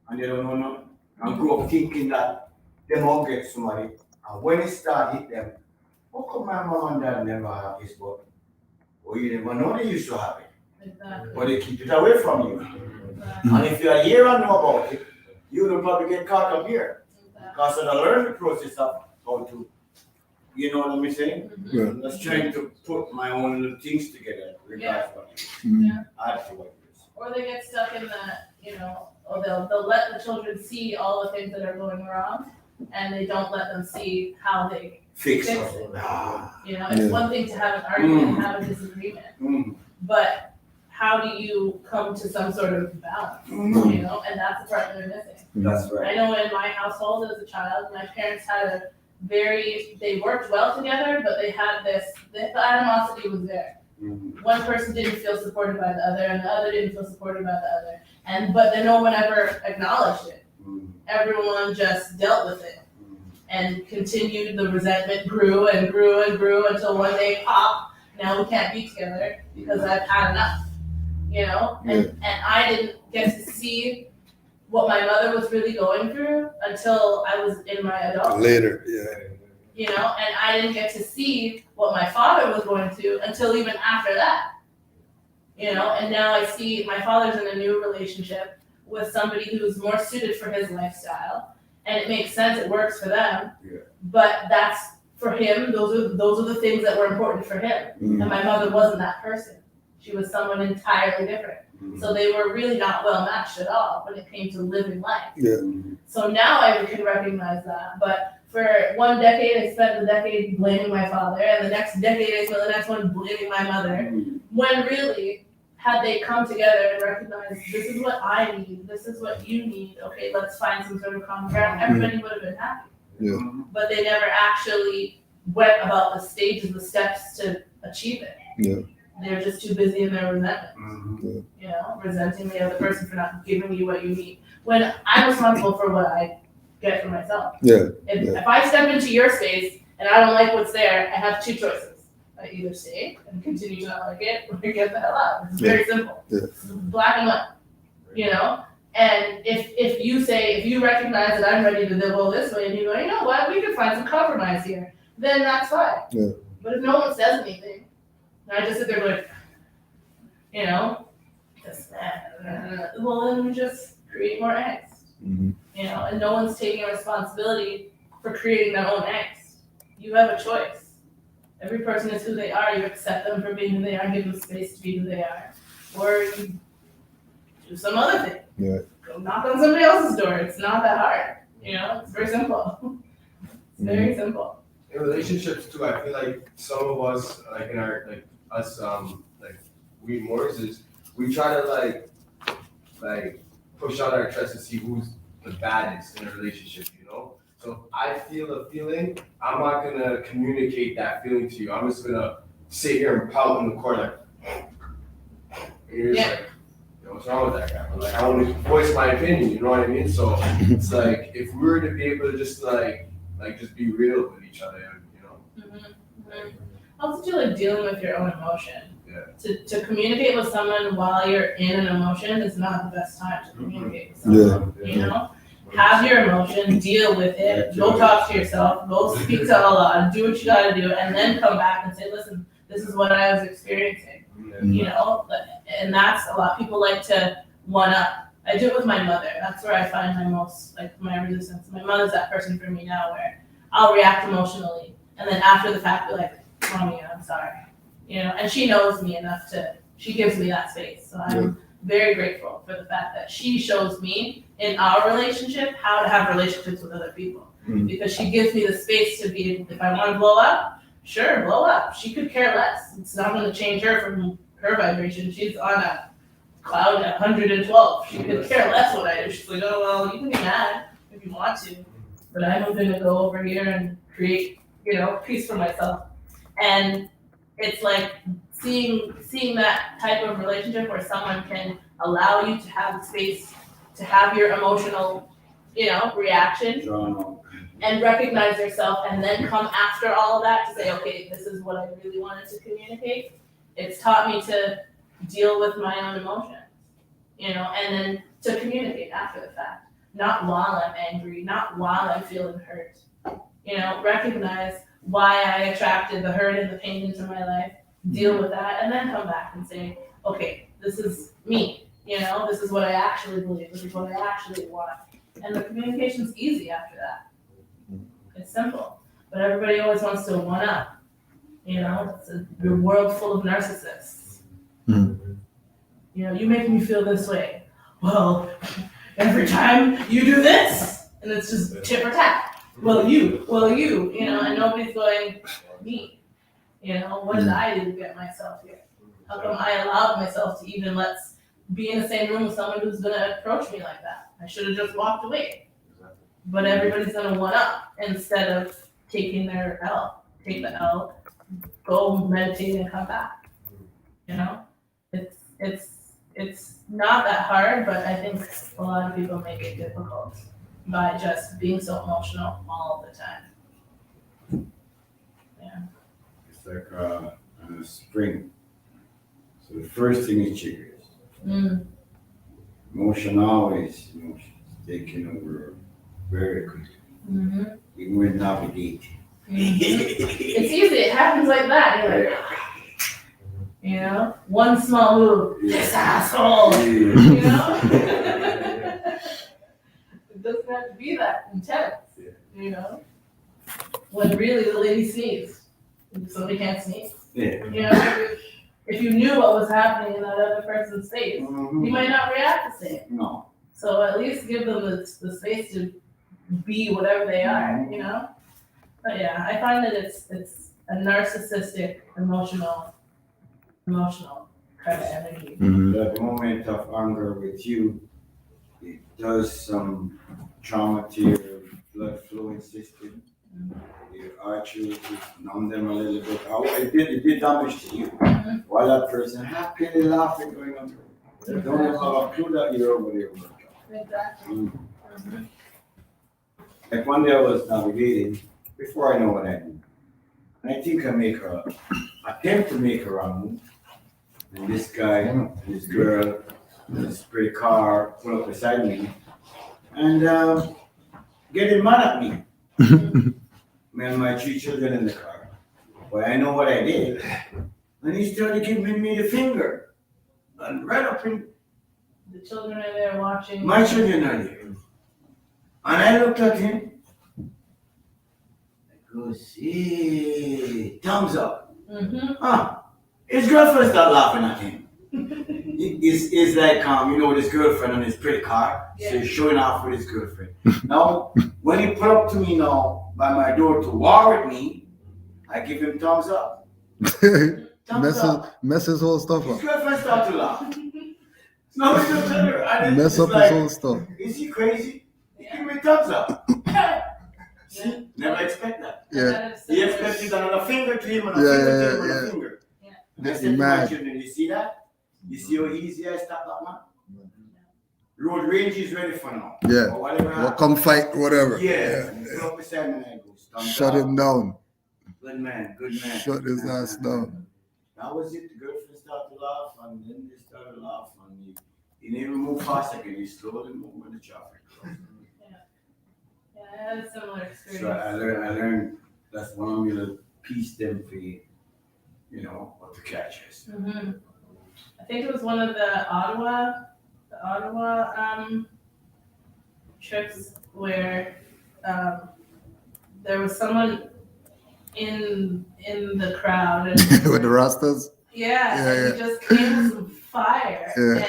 And they don't know nothing. And grow up thinking that them all get somebody. And when it start hit them, how come my mom and dad never have this but or you never know they used to have it. Exactly. But they keep it away from you. Exactly. And if you're here and know about it, you will probably get caught up here. Exactly. Because of the learning process of how to, you know what I'm saying? Mm-hmm. Yeah. I'm just trying to put my own little things together regardless of what it is. Mhm. Add to what it is. Or they get stuck in or they'll let the children see all the things that are going wrong, and they don't let them see how they Fix fix it. it. Ah. It's Yeah. one thing to have an argument and have a disagreement, Mm. but how do you come to some sort of balance? Mm. And that's the part that they're missing. That's right. I know in my household as a child, my parents had they worked well together, but they had the animosity was there. Mm. One person didn't feel supported by the other, and the other didn't feel supported by the other. But then no one ever acknowledged it. Mm. Everyone just dealt with it Mm. and continued. The resentment grew and grew and grew until one day, pop, now we can't be together because I've had enough. And I didn't get to see what my mother was really going through until I was in my adulthood. Later, yeah. And I didn't get to see what my father was going through until even after that. And now I see my father's in a new relationship with somebody who's more suited for his lifestyle, and it makes sense, it works for them. Yeah. But that's for him, those are the things that were important for him. Mhm. And my mother wasn't that person. She was someone entirely different. Mm. So they were really not well matched at all when it came to living life. Mm. So now I can recognize that. But for one decade, I spent the decade blaming my father, and the next decade, I spent the next one blaming my mother. Mm. When really, had they come together and recognized, this is what I need, this is what you need, okay, let's find some sort of common ground, everybody would have been happy. Yeah. But they never actually went about the stages, the steps to achieve it. Yeah. They're just too busy in their resentment. Mm. Resenting the other person for not giving you what you need. When I'm responsible for what I get for myself. Yeah. If I step into your space and I don't like what's there, I have two choices. I either stay and continue to not like it, or get the hell out. It's very simple. Yeah. It's black and white. And if you recognize that I'm ready to go this way, and you go, you know what, we could find some compromise here, then that's fine. Yeah. But if no one says anything, and I just sit there going, well, then we just create more angst. Mhm. And no one's taking responsibility for creating their own angst. You have a choice. Every person is who they are. You accept them for being who they are, give them space to be who they are. Or you do some other thing. Yeah. Go knock on somebody else's door. It's not that hard. It's very simple. It's very simple. In relationships too, I feel like some of us, like in our, like us like we Moors is we try to like push out our chest to see who's the baddest in a relationship, you know? So if I feel a feeling, I'm not gonna communicate that feeling to you. I'm just gonna sit here and pout in the corner. And you're just like, yo, what's wrong with that guy? But like I want to voice my opinion, you know what I mean? So it's like if we were to be able to just like just be real with each other, you know. Also, too, like dealing with your own emotion. Yeah. To communicate with someone while you're in an emotion is not the best time to communicate with someone. Yeah. You know, have your emotion, deal with it, go talk to yourself, go speak to Allah, do what you gotta do, and then come back and say, listen, this is what I was experiencing. You know, and that's a lot. People like to one up. I do it with my mother. That's where I find my most, like, my resistance. My mother's that person for me now where I'll react emotionally, and then after the fact, be like, Mommy, I'm sorry. You know, and she knows me enough she gives me that space. So I'm very grateful for the fact that she shows me in our relationship how to have relationships with other people. Because she gives me the space to be able, if I want to blow up, sure, blow up. She could care less. It's not going to change her from her vibration. She's on a cloud at 112. She could care less what I do. She's like, oh, well, you can be mad if you want to, but I'm going to go over here and create, you know, peace for myself. And it's like seeing that type of relationship where someone can allow you to have the space to have your emotional, you know, reaction and recognize yourself and then come after all of that to say, okay, this is what I really wanted to communicate. It's taught me to deal with my own emotions, you know, and then to communicate after the fact, not while I'm angry, not while I'm feeling hurt, you know, recognize why I attracted the hurt and the pain into my life, deal with that, and then come back and say, okay, this is me, you know, this is what I actually believe, this is what I actually want. And the communication's easy after that. It's simple. But everybody always wants to one up. You know, it's a world full of narcissists. You know, you make me feel this way. Well, every time you do this, and it's just tit for tat. Well, you, you know, and nobody's going, me. You know, what did I do to get myself here? How come I allowed myself to even be in the same room with someone who's gonna approach me like that? I should have just walked away. But everybody's gonna one up instead of taking their L. Take the L, go meditate and come back. You know? It's not that hard, but I think a lot of people make it difficult by just being so emotional all the time. Yeah. It's like a spring. So the first thing is triggers. Emotion always, taking over very quickly. Even when navigating. It's easy, it happens like that. You're like, you know, one small move, this asshole, you know? It doesn't have to be that intense, you know? When really the lady sneezes, somebody can't sneeze. Yeah. You know, if you knew what was happening in that other person's face, you might not react the same. No. So at least give them the space to be whatever they are, you know? But yeah, I find that it's a narcissistic, emotional kind of energy. That moment of anger with you, it does some trauma to your blood flowing system. Your arteries, numb them a little bit. It did damage to you. While that person happily laughing going on. They don't have a clue that you're over there. Exactly. Like one day I was navigating before I know what I do. And I think I attempt to make a wrong move. And this guy and this girl, this spray car pull up beside me and getting mad at me. Me and my 3 children in the car. But I know what I did. And he started giving me the finger. And right up in The children are there watching. my children are there. And I looked at him. I goes, hey, thumbs up. His girlfriend started laughing at him. It's like, this girlfriend on his pretty car. So he's showing off with his girlfriend. Now, when he put up to me now by my door to war with me, I give him thumbs up. Mess his whole stuff His up. girlfriend started to laugh. No, he's just telling her. And Mess it's up like, his whole stuff. is he crazy? He give me thumbs up. See? Never expect that. Yeah. He expected another finger to him and a Yeah, finger to yeah, him and yeah. a finger. Yeah. And I Get said to my mad. children, you see that? You see how easy I stop that man? Road range is ready for now. Yeah. Or whatever Well, happens. come fight, whatever. Yeah. Go up beside me and I go, stand Shut up. him down. Good man, good man. Shut his ass down. That was it. The girlfriend started to laugh, and then they started to laugh, and he never moved fast again. He slowly moved when the traffic crossed. Yeah, I had a similar experience. So I learned that's one of the piece them for you know, what to catch us. Mm-hmm. I think it was one of the Ottawa trips where there was someone in the crowd and With the Rastas. and he just came with some fire. Yeah.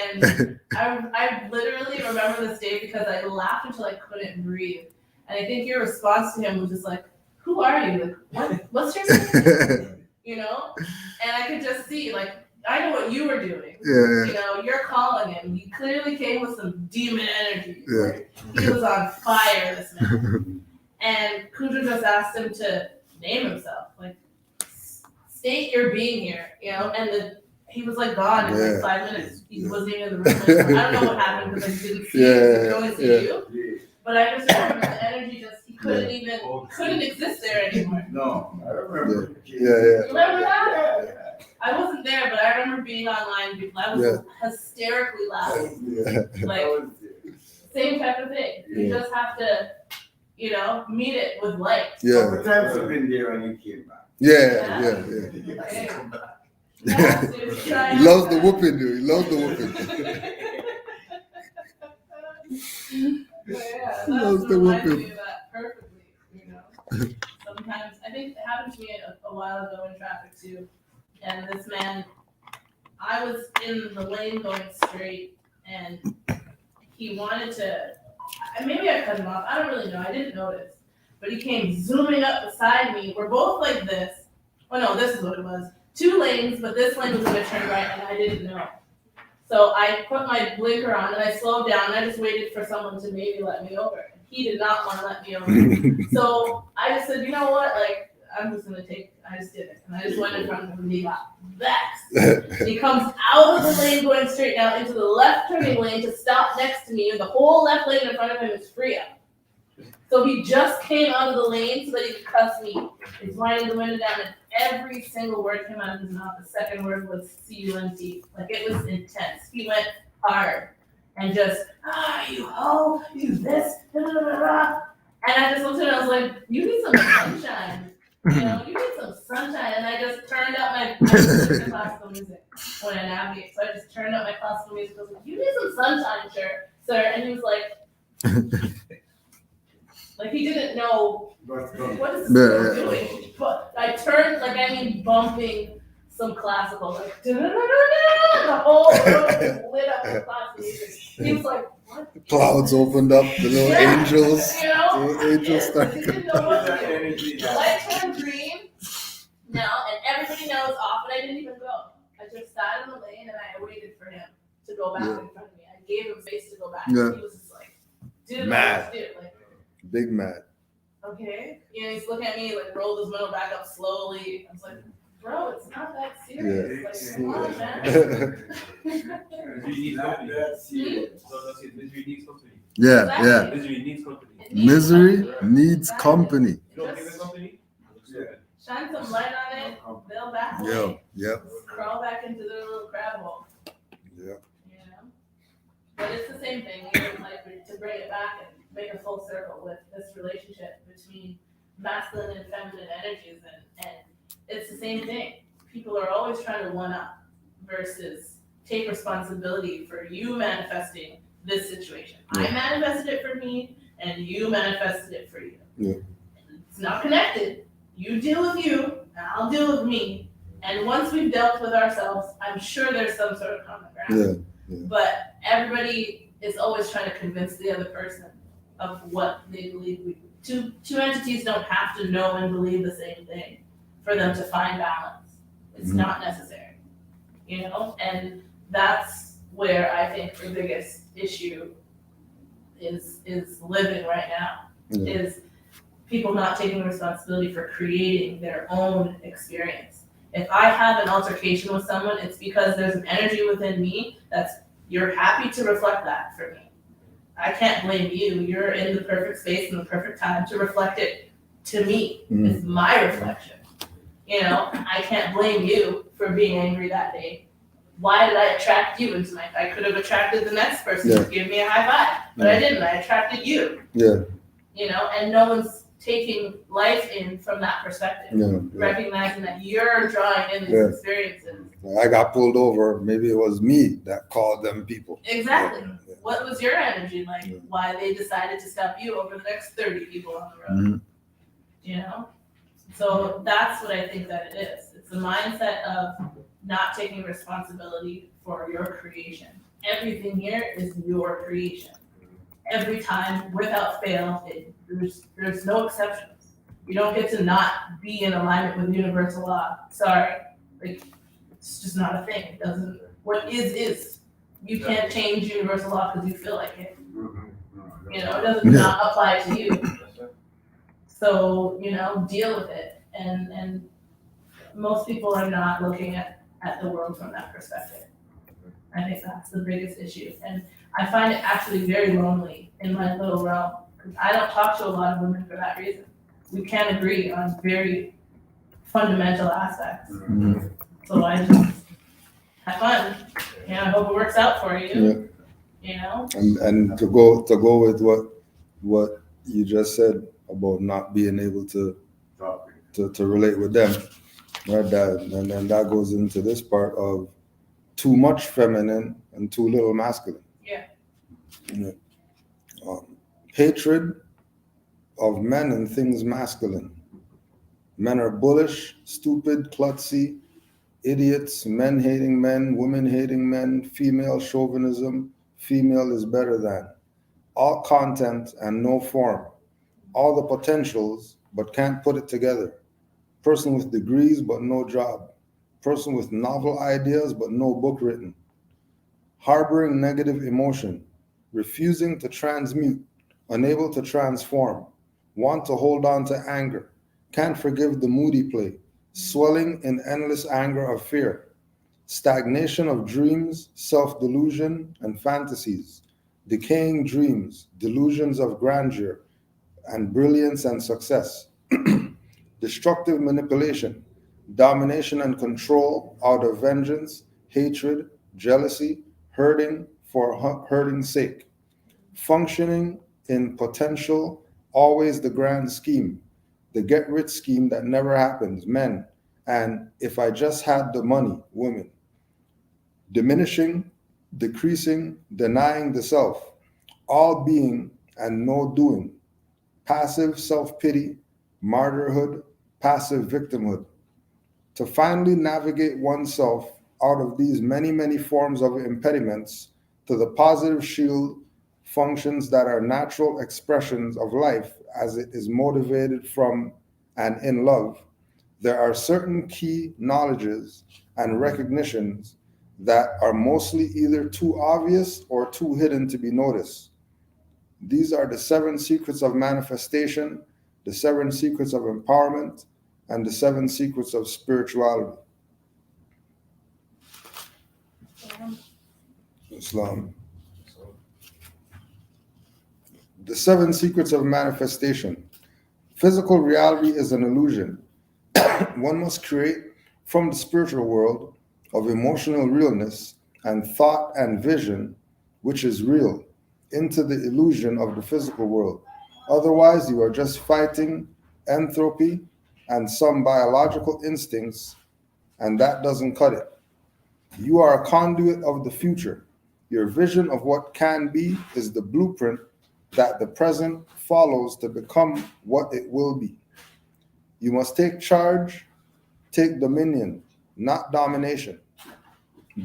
And I literally remember this day because I laughed until I couldn't breathe. And I think your response to him was just like, "Who are you? Like, what's your name?" You know? And I could just see, like, I know what you were doing. Yeah. You know, you're calling him. He clearly came with some demon energy. Yeah. Like, he was on fire, this man. And Kujo just asked him to name himself. Like, state your being here, you know? And he was like gone in like 5 minutes. He wasn't even in the room anymore. I don't know what happened because I didn't see it. I only see you. Yeah. But I just remember the energy just, he couldn't exist there anymore. No, I remember. Yeah. You remember that? I wasn't there, but I remember being online because I was hysterically laughing. Yeah. Like, same type of thing. You just have to, you know, meet it with light. Yeah. Couple times I've been there and he came back. Yeah. Okay. He loves the whooping, dude. He loves the whooping. Yeah, He loves that the reminds whooping. me of that perfectly, you know. Sometimes, I think it happened to me a while ago in traffic too. And this man, I was in the lane going straight and he wanted to, maybe I cut him off, I don't really know, I didn't notice. But he came zooming up beside me. We're both like this. Oh no, this is what it was. 2 lanes, but this lane was gonna turn right and I didn't know. So I put my blinker on and I slowed down and I just waited for someone to maybe let me over. He did not want to let me over. So I just said, you know what, like, I just did it. And I just went in front of him and he got vexed. He comes out of the lane going straight now into the left turning lane to stop next to me and the whole left lane in front of him is free up. So he just came out of the lane so that he could cuss me. He's winding the window down and every single word came out of his mouth. The second word was C-U-N-T. Like, it was intense. He went hard and just, you hoe, you this, da, da, da, da. And I just looked at him and I was like, you need some sunshine. You know, you need some sunshine. And I just turned up I listen to classical music when I navigate. So I just turned up my classical music. I was like, you need some sunshine, sir. And he was like he didn't know what is this girl doing. But I turned, bumping some classical, like, da-da-da-da-da, the whole room lit up with classical music. He was like, what? The clouds opened up, the little angels. You know? The little angels He started. didn't know what to do. The light turned green now, and everybody now is off, and I didn't even go. I just sat in the lane, and I waited for him to go back in front of me. I gave him space to go back. Yeah. He was just like, didn't know Mad. what to do. Like, Big mad. okay. You know, he's looking at me, like, rolled his window back up slowly. I was like, bro, it's not that serious. Like, come on, man. Misery needs company. That's it. So that's it. Misery needs company. Yeah. Misery needs company. It needs Misery company. needs company. You don't give it company? Shine some light on it, they'll back away. Yo, yep. Crawl back into their little crab hole. Yep. You know? But it's the same thing, even like to bring it back and make a full circle with this relationship between masculine and feminine energies, and it's the same thing. People are always trying to one up versus take responsibility for you manifesting this situation. I manifested it for me and you manifested it for you. Yeah. It's not connected. You deal with you, and I'll deal with me. And once we've dealt with ourselves, I'm sure there's some sort of common ground. Yeah. But everybody is always trying to convince the other person of what they believe. Two entities don't have to know and believe the same thing for them to find balance. It's not necessary, and that's where I think the biggest issue is living right now, is people not taking responsibility for creating their own experience. If I have an altercation with someone, it's because there's an energy within me you're happy to reflect that for me. I can't blame you. You're in the perfect space and the perfect time to reflect it to me. It's my reflection. I can't blame you for being angry that day. Why did I attract you into my? I could have attracted the next person to give me a high five, but I didn't. I attracted you. Yeah. And no one's taking life in from that perspective, recognizing that you're drawing in these experiences. I got pulled over. Maybe it was me that called them people. Exactly. What was your energy like? Why they decided to stop you over the next 30 people on the road? So that's what I think that it is. It's a mindset of not taking responsibility for your creation. Everything here is your creation. Every time, without fail, there's no exceptions. You don't get to not be in alignment with universal law. Sorry, it's just not a thing. It doesn't. What is. You can't change universal law because you feel like it. It doesn't not apply to you. So deal with it. And most people are not looking at the world from that perspective. I think that's the biggest issue. And I find it actually very lonely in my little realm, because I don't talk to a lot of women for that reason. We can't agree on very fundamental aspects. So I just have fun. I hope it works out for you. And to go with what you just said about not being able to relate with them, right? And then that goes into this part of too much feminine and too little masculine. Hatred of men and things masculine. Men are bullish, stupid, klutzy, idiots, men hating men, women hating men, female chauvinism, female is better than. All content and no form. All the potentials, but can't put it together. Person with degrees, but no job. Person with novel ideas, but no book written. Harboring negative emotion. Refusing to transmute. Unable to transform. Want to hold on to anger. Can't forgive the moody play. Swelling in endless anger of fear. Stagnation of dreams, self-delusion, and fantasies. Decaying dreams, delusions of grandeur, and brilliance and success. Destructive manipulation, domination and control out of vengeance, hatred, jealousy, hurting for hurting's sake. Functioning in potential, always the grand scheme, the get-rich scheme that never happens, men, and if I just had the money, women. Diminishing, decreasing, denying the self, all being and no doing, passive self-pity, martyrhood, passive victimhood. To finally navigate oneself out of these many, many forms of impediments to the positive shield functions that are natural expressions of life as it is motivated from and in love, there are certain key knowledges and recognitions that are mostly either too obvious or too hidden to be noticed. These are the 7 secrets of manifestation, the 7 secrets of empowerment, and the 7 secrets of spirituality. Islam. The 7 secrets of manifestation. Physical reality is an illusion. One must create from the spiritual world of emotional realness and thought and vision, which is real, into the illusion of the physical world. Otherwise, you are just fighting entropy and some biological instincts, and that doesn't cut it. You are a conduit of the future. Your vision of what can be is the blueprint that the present follows to become what it will be. You must take charge, take dominion, not domination.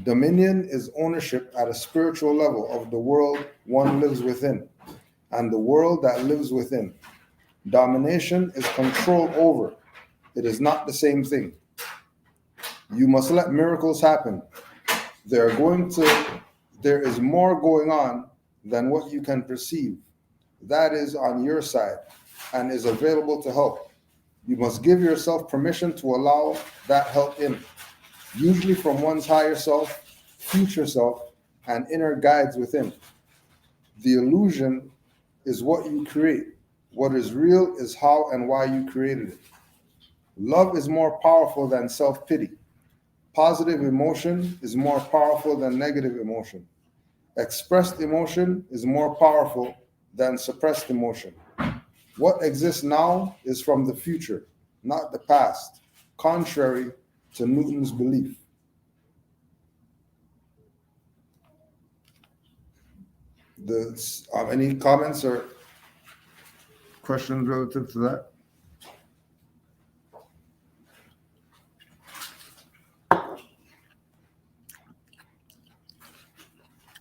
Dominion is ownership at a spiritual level of the world one lives within, and the world that lives within. Domination is control over. It is not the same thing. You must let miracles happen. There is more going on than what you can perceive. That is on your side and is available to help. You must give yourself permission to allow that help in, usually from one's higher self, future self, and inner guides within. The illusion is what you create. What is real is how and why you created it. Love is more powerful than self-pity. Positive emotion is more powerful than negative emotion. Expressed emotion is more powerful than suppressed emotion. What exists now is from the future, not the past, contrary to Newton's belief. Any comments or questions relative to that?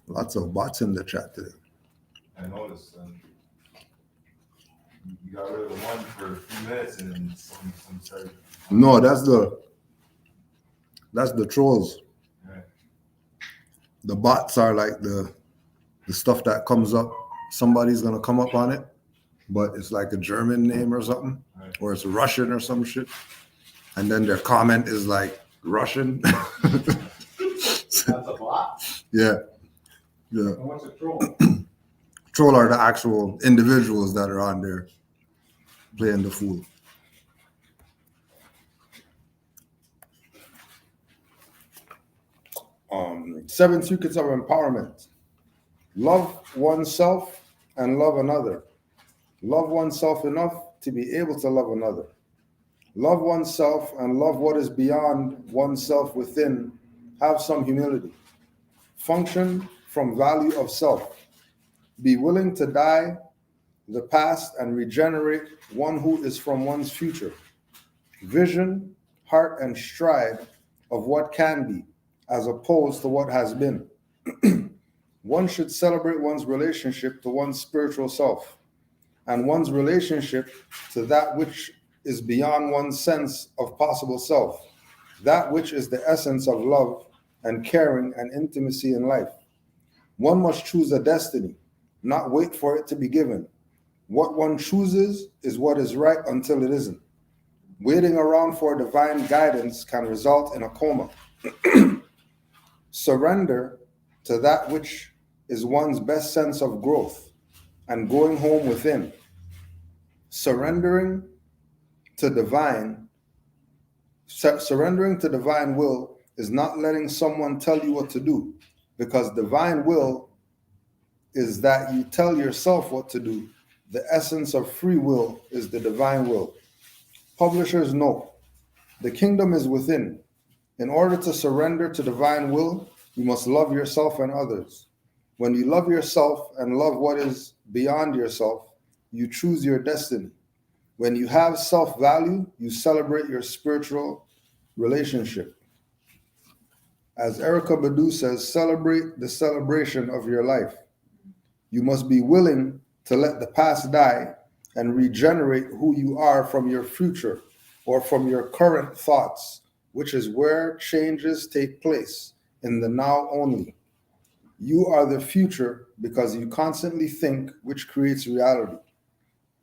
Lots of bots in the chat today. I noticed you got rid of one for a few minutes and then some started. No, that's the trolls. Right. The bots are like the stuff that comes up. Somebody's gonna come up on it, but it's like a German name or something, Right. or it's Russian or some shit, and then their comment is like Russian. That's a bot? Yeah. And what's a troll? Troll are the actual individuals that are on there playing the fool. Seven secrets of empowerment. Love oneself and love another. Love oneself enough to be able to love another. Love oneself and love what is beyond oneself within. Have some humility. Function from value of self. Be willing to die the past and regenerate one who is from one's future. Vision, heart, and stride of what can be, as opposed to what has been. One should celebrate one's relationship to one's spiritual self and one's relationship to that which is beyond one's sense of possible self, that which is the essence of love and caring and intimacy in life. One must choose a destiny, not wait for it to be given. What one chooses is what is right until it isn't. Waiting around for divine guidance can result in a coma. Surrender to that which is one's best sense of growth and going home within. Surrendering to divine will is not letting someone tell you what to do, because divine will is that you tell yourself what to do. The essence of free will is the divine will. Publishers note, the kingdom is within. In order to surrender to divine will, you must love yourself and others. When you love yourself and love what is beyond yourself, you choose your destiny. When you have self-value, you celebrate your spiritual relationship. As Erica Badu says, celebrate the celebration of your life. You must be willing to let the past die and regenerate who you are from your future or from your current thoughts, which is where changes take place, in the now only. You are the future because you constantly think, which creates reality.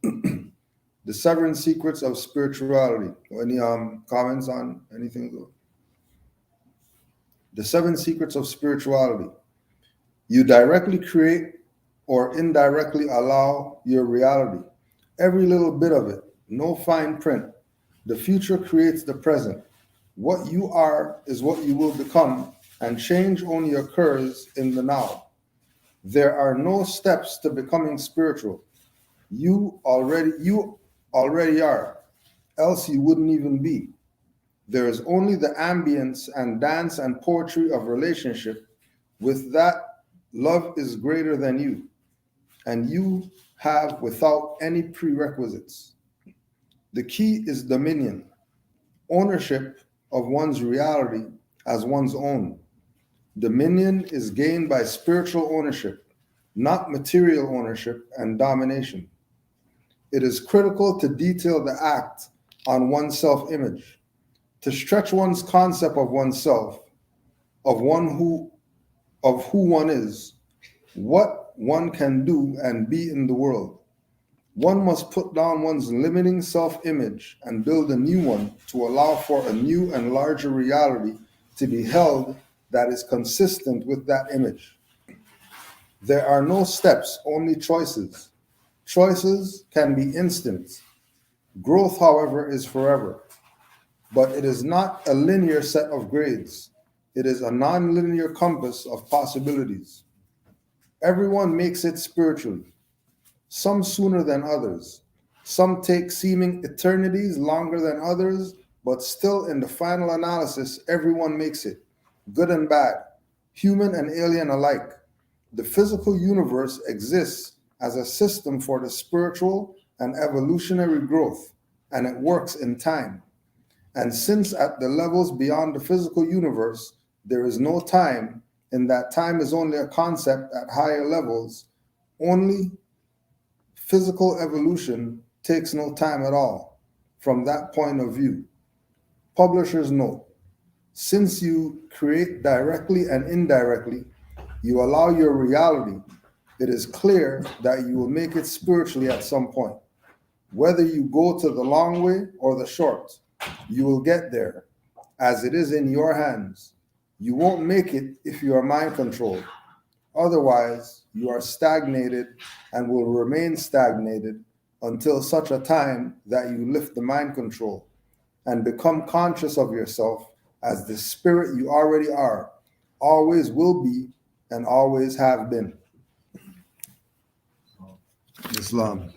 The 7 secrets of spirituality. Any comments on anything? The 7 secrets of spirituality. You directly create or indirectly allow your reality. Every little bit of it, no fine print. The future creates the present. What you are is what you will become, and change only occurs in the now. There are no steps to becoming spiritual. You already are, else you wouldn't even be. There is only the ambience and dance and poetry of relationship. With that, love is greater than you, and you have without any prerequisites. The key is dominion, ownership of one's reality as one's own. Dominion is gained by spiritual ownership, not material ownership and domination. It is critical to detail the act on one's self-image, To stretch one's concept of oneself, of who one is, what one can do and be in the world. One must put down one's limiting self-image and build a new one to allow for a new and larger reality to be held that is consistent with that image. There are no steps, only choices. Choices can be instant. Growth, however, is forever. But it is not a linear set of grades. It is a non-linear compass of possibilities. Everyone makes it spiritually, some sooner than others. Some take seeming eternities longer than others, but still in the final analysis, everyone makes it, good and bad, human and alien alike. The physical universe exists as a system for the spiritual and evolutionary growth, and it works in time. And since at the levels beyond the physical universe, there is no time, and that time is only a concept at higher levels, only physical evolution takes no time at all from that point of view. Publisher's note: since you create directly and indirectly, you allow your reality, it is clear that you will make it spiritually at some point. Whether you go to the long way or the short, you will get there, as it is in your hands. You won't make it if you are mind controlled. Otherwise, you are stagnated and will remain stagnated until such a time that you lift the mind control and become conscious of yourself as the spirit you already are, always will be, and always have been. Islam.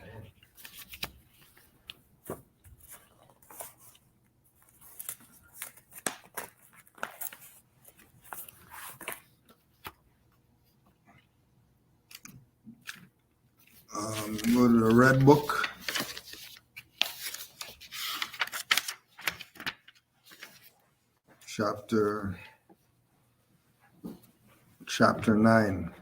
Go to the Red Book. Chapter 9.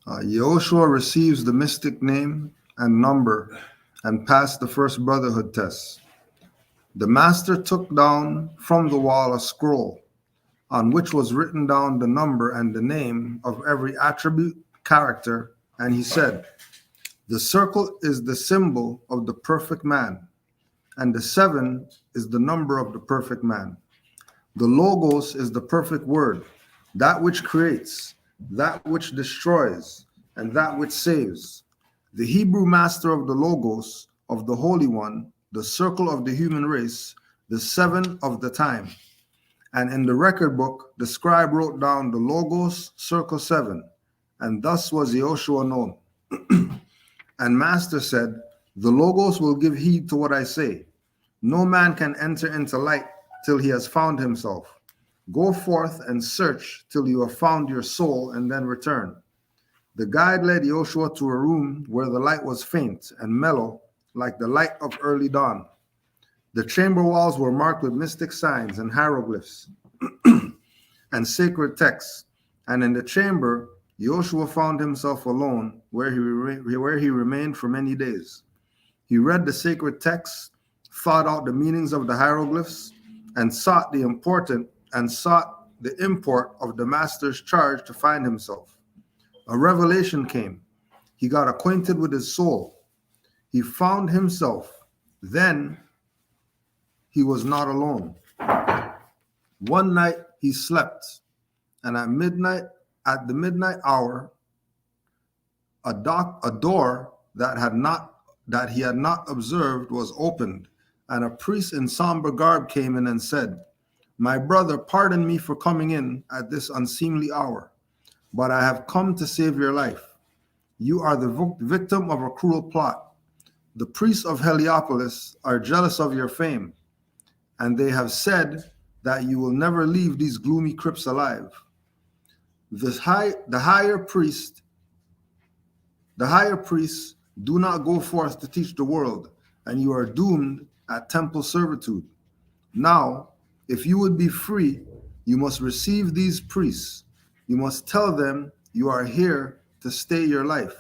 Yehoshua receives the mystic name and number and passed the first brotherhood test. The master took down from the wall a scroll on which was written down the number and the name of every attribute, character, and he said, the circle is the symbol of the perfect man, and the 7 is the number of the perfect man. The Logos is the perfect word, that which creates, that which destroys, and that which saves. The Hebrew master of the Logos, of the Holy One, the circle of the human race, the 7 of the time. And in the record book, the scribe wrote down the Logos, circle 7, and thus was Yehoshua known. And master said, the Logos will give heed to what I say. No man can enter into light till he has found himself. Go forth and search till you have found your soul, and then return. The guide led Yehoshua to a room where the light was faint and mellow, like the light of early dawn. The chamber walls were marked with mystic signs and hieroglyphs and sacred texts. And in the chamber, Yehoshua found himself alone, where he remained for many days. He read the sacred texts, thought out the meanings of the hieroglyphs, and sought the import of the master's charge to find himself. A revelation came. He got acquainted with his soul. He found himself. Then he was not alone. One night he slept, and at the midnight hour, a door that he had not observed was opened, and a priest in somber garb came in and said, my brother, pardon me for coming in at this unseemly hour, but I have come to save your life. You are the victim of a cruel plot. The priests of Heliopolis are jealous of your fame, and they have said that you will never leave these gloomy crypts alive. The higher priests do not go forth to teach the world, and you are doomed at temple servitude. Now, if you would be free, you must receive these priests. You must tell them you are here to stay your life.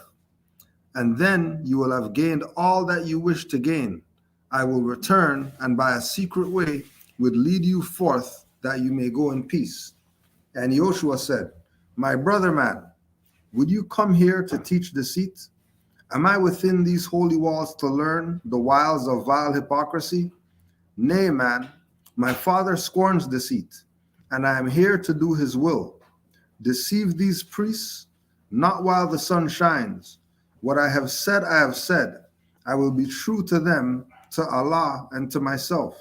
And then you will have gained all that you wish to gain, I will return and by a secret way would lead you forth that you may go in peace. And Joshua said, My brother man, would you come here to teach deceit? Am I within these holy walls to learn the wiles of vile hypocrisy? Nay, man, my father scorns deceit, and I am here to do his will. Deceive these priests, not while the sun shines. What I have said, I have said. I will be true to them, to Allah, and to myself.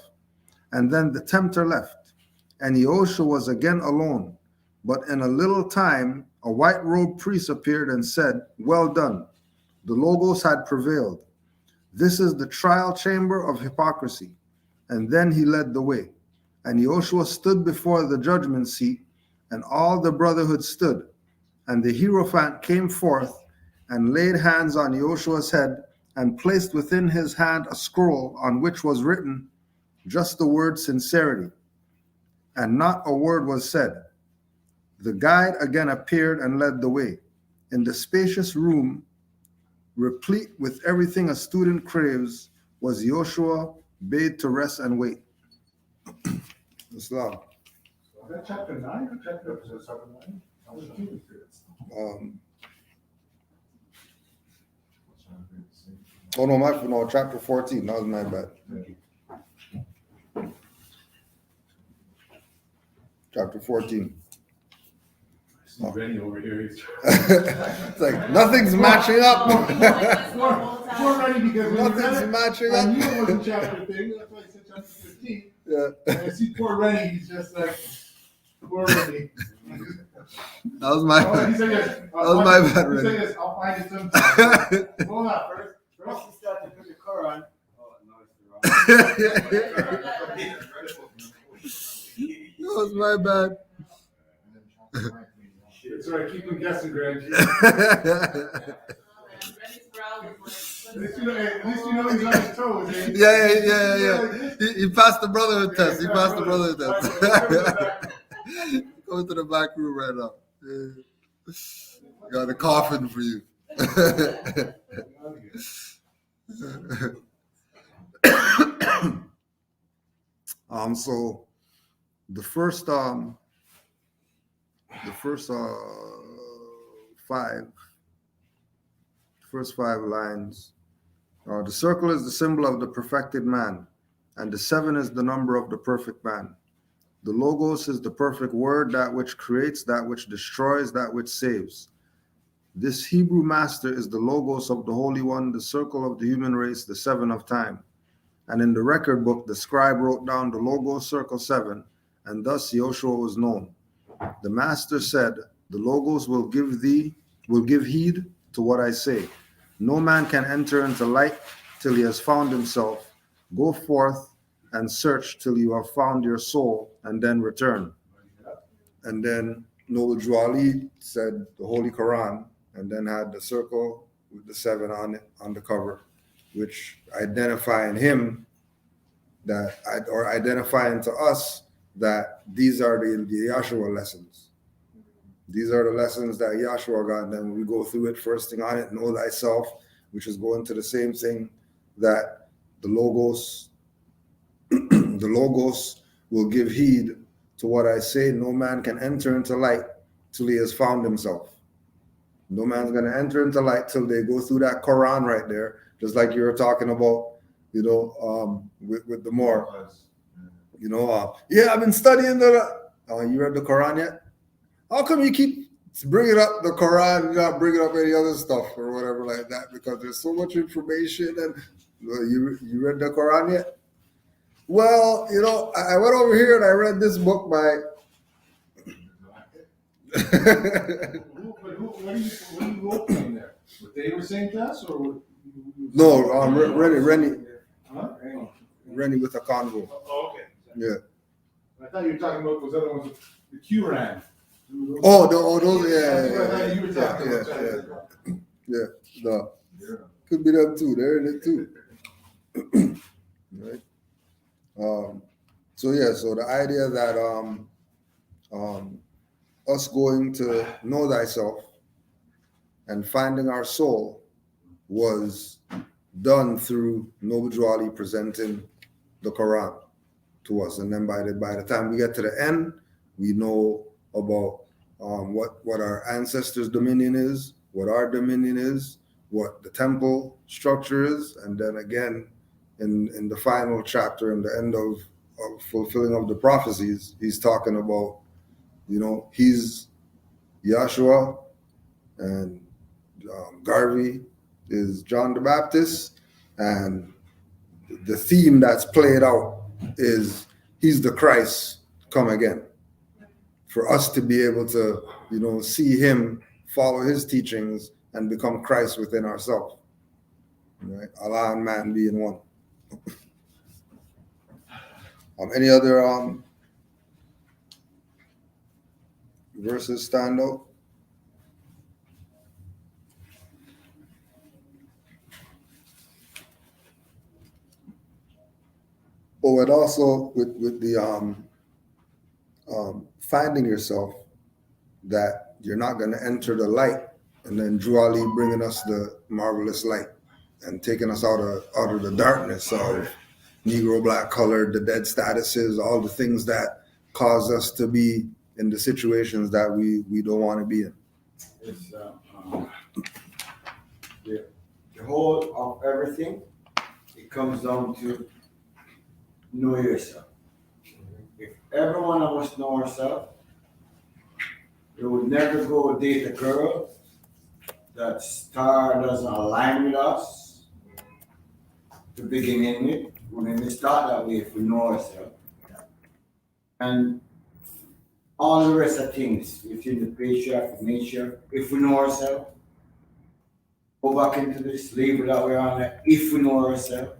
And then the tempter left, and Joshua was again alone. But in a little time, a white-robed priest appeared and said, Well done. The Logos had prevailed. This is the trial chamber of hypocrisy. And then he led the way. And Joshua stood before the judgment seat, and all the brotherhood stood. And the Hierophant came forth and laid hands on Joshua's head and placed within his hand a scroll on which was written just the word sincerity. And not a word was said. The guide again appeared and led the way. In the spacious room, replete with everything a student craves, was Joshua bade to rest and wait. Islam. Is that chapter 9 or chapter 9? Oh no, chapter 14. That was my bad. Chapter 14. See Benny over here. He's It's like nothing's matching up. poor Rennie, because when you read Nothing's it, matching I knew up. it wasn't chapter thing. That's why I said chapter 15. Yeah, And I see poor Rennie. He's just like, poor Rennie. that was my Oh, he bad. said yes. That was my bad, He said Rennie. yes. I'll find it sometime. Hold on, first. First you start to put the Quran. Oh, no, it's the wrong. That was my bad. It's all right. Keep him guessing, Greg. Yeah, At least you know he's on his toes. Eh? yeah. He passed the brotherhood test. He passed the brotherhood test. Go to the back room right now. Yeah. Got a coffin for you. So the first five lines. The circle is the symbol of the perfected man, and the 7 is the number of the perfect man. The Logos is the perfect word, that which creates, that which destroys, that which saves. This Hebrew master is the Logos of the Holy One, the circle of the human race, the 7 of time. And in the record book, the scribe wrote down the Logos circle 7, and thus Joshua was known. The master said, The Logos will give heed to what I say. No man can enter into light till he has found himself. Go forth and search till you have found your soul, and then return. And then Noble Juali said the Holy Quran, and then had the circle with the 7 on it on the cover, which identifying him or identifying to us that these are the Yahshua lessons. These are the lessons that Yahshua got, and then we go through it. First thing on it, know thyself, which is going to the same thing that the Logos will give heed to what I say. No man can enter into light till he has found himself. No man's going to enter into light till they go through that Quran right there, just like you were talking about, with the Moor. I've been studying you read the Quran yet? How come you keep bringing up the Quran and not bringing up any other stuff or whatever like that? Because there's so much information. And you read the Quran yet? Well, I went over here and I read this book by. What are you opening there? What they were saying to us, or? No, Rennie with a convo. Oh, okay. Yeah. I thought you were talking about those other ones, the Quran. Those, That's what I thought you were talking about. yeah. No. Could be them too. They're in it too. Right. So the idea that us going to know thyself and finding our soul was done through Noble Drew Ali presenting the Quran to us. And then by the time we get to the end, we know about what our ancestors' dominion is, what our dominion is, what the temple structure is, and then again in the final chapter, in the end of fulfilling of the prophecies, he's talking about, he's Yahshua, and Garvey is John the Baptist, and the theme that's played out is he's the Christ come again. For us to be able to, see him, follow his teachings, and become Christ within ourselves. Right? Allah and man being one. Any other verses stand out? Oh, and also with the finding yourself that you're not going to enter the light, and then Drew Ali bringing us the marvelous light and taking us out of the darkness of Negro, black, colored, the dead statuses, all the things that cause us to be in the situations that we don't want to be in. It's the whole of everything. It comes down to know yourself. If every one of us know ourselves, we would never go date a girl that star doesn't align with us to begin with. We may start that way if we know ourselves. And all the rest of things within the patriarch, nature, if we know ourselves, go back into this labor that we're on, if we know ourselves.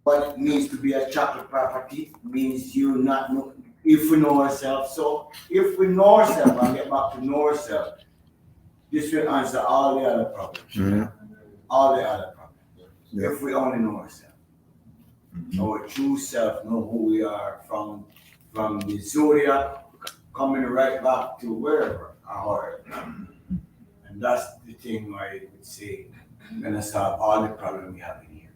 What it means to be a chapter property means you not know, if we know ourselves. So if we know ourselves and get back to know ourselves, this will answer all the other problems. Mm-hmm. All the other problems. Yeah. If we only know ourselves. Mm-hmm. Our true self, know who we are from the zodiac coming right back to wherever our heart. And that's the thing where I would say we're gonna solve all the problems we have in here.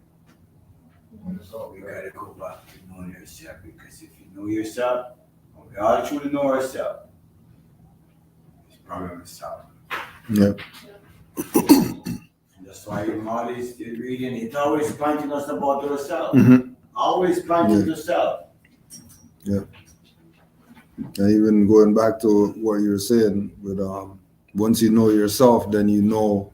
So we gotta go back to knowing yourself, because if you know yourself, and we all truly know ourselves, this problem is solved. Yeah. And that's why in all this reading, it's always pointing us about ourselves. Mm-hmm. Always pointing to yourself. Yeah. And even going back to what you were saying, with once you know yourself, then you know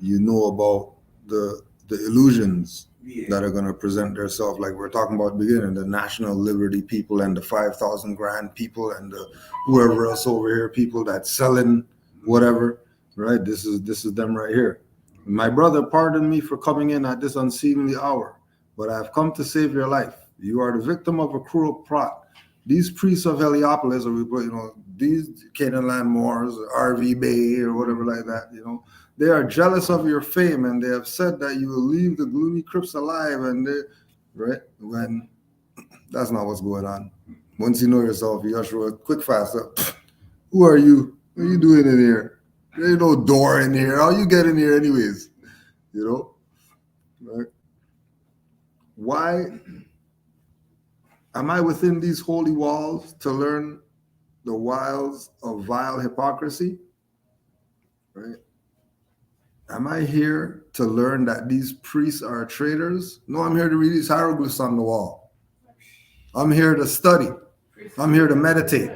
about the illusions that are going to present themselves, like we're talking about at the beginning, the National Liberty people and the 5,000 grand people and the whoever else over here, people that's selling whatever, right? This is them right here. My brother, pardon me for coming in at this unseemly hour, but I've come to save your life. You are the victim of a cruel plot. These priests of Heliopolis, or these Canaanland Moors, RV Bay, or whatever like that, they are jealous of your fame, and they have said that you will leave the gloomy crypts alive, and right? When that's not what's going on. Once you know yourself, Yahshua, quick, fast up. Who are you? What are you doing in here? There ain't no door in here. How you get in here anyways? Right? Why am I within these holy walls to learn the wiles of vile hypocrisy? Right? Am I here to learn that these priests are traitors? No, I'm here to read these hieroglyphs on the wall. I'm here to study. I'm here to meditate.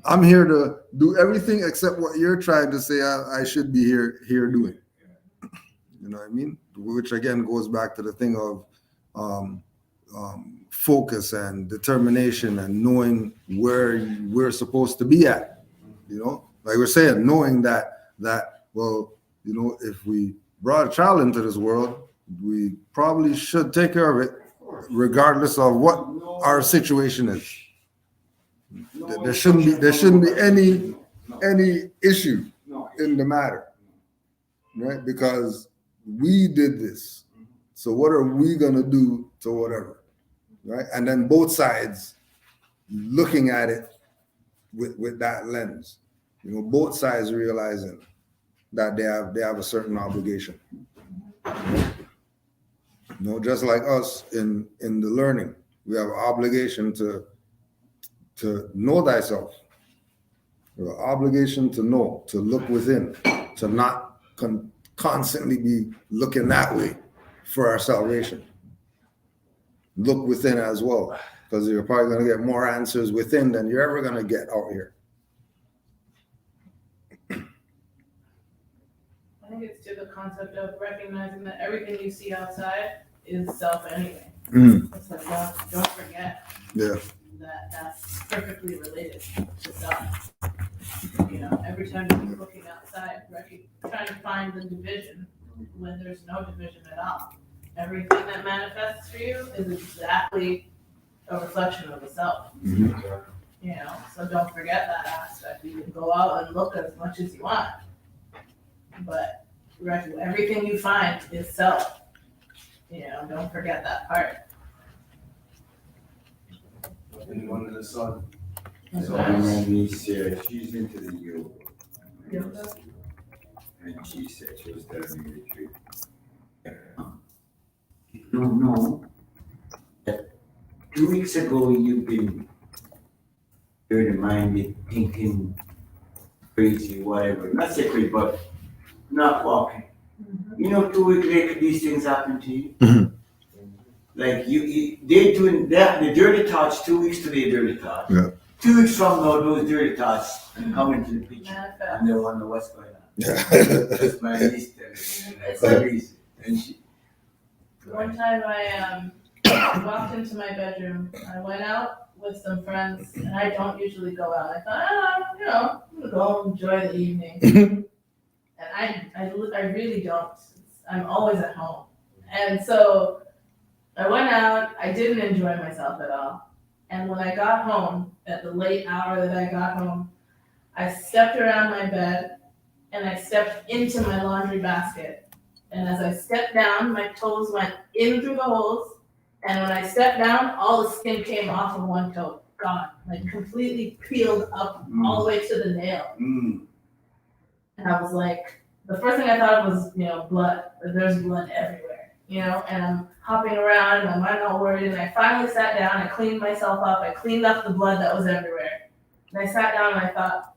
I'm here to do everything except what you're trying to say I should be here doing. You know what I mean? Which again goes back to the thing of focus and determination and knowing where we're supposed to be at. Like we're saying, knowing that well, if we brought a child into this world, we probably should take care of it, regardless of what our situation is. There shouldn't be any issue in the matter, right? Because we did this. So what are we gonna do to whatever, right? And then both sides looking at it with that lens, both sides realizing that they have a certain obligation. Just like us in the learning, we have an obligation to know thyself. We have an obligation to know, to look within, to not constantly be looking that way for our salvation. Look within as well, because you're probably going to get more answers within than you're ever going to get out here. I think it's to the concept of recognizing that everything you see outside is self anyway. It's like, don't forget that that's perfectly related to self. Every time you're looking outside, trying to find the division when there's no division at all. Everything that manifests for you is exactly a reflection of the self. So don't forget that aspect. You can go out and look as much as you want, but everything you find is self. Don't forget that part. Anyone in the sun. So when we said she's into the yoga, and she said she was telling me the truth. You don't know that 2 weeks ago you've been dirty minded, thinking crazy, whatever. Not say crazy, but not walking. 2 weeks later these things happen to you. Like they doing that, the dirty thoughts 2 weeks to the dirty thoughts. 2 weeks from now, those dirty thoughts come into the picture, and they wonder what's going on. That's my niece telling me. One time I walked into my bedroom. I went out with some friends, and I don't usually go out. I thought, I'm gonna go enjoy the evening, and I really don't. I'm always at home, and so I went out. I didn't enjoy myself at all. And when I got home, at the late hour that I got home, I stepped around my bed and I stepped into my laundry basket. And as I stepped down, my toes went in through the holes. And when I stepped down, all the skin came off of one toe, gone, like completely peeled up all the way to the nail. And I was like, the first thing I thought was, blood. There's blood everywhere. And I'm hopping around and I'm not worried. And I finally sat down, I cleaned myself up, I cleaned up the blood that was everywhere. And I sat down and I thought,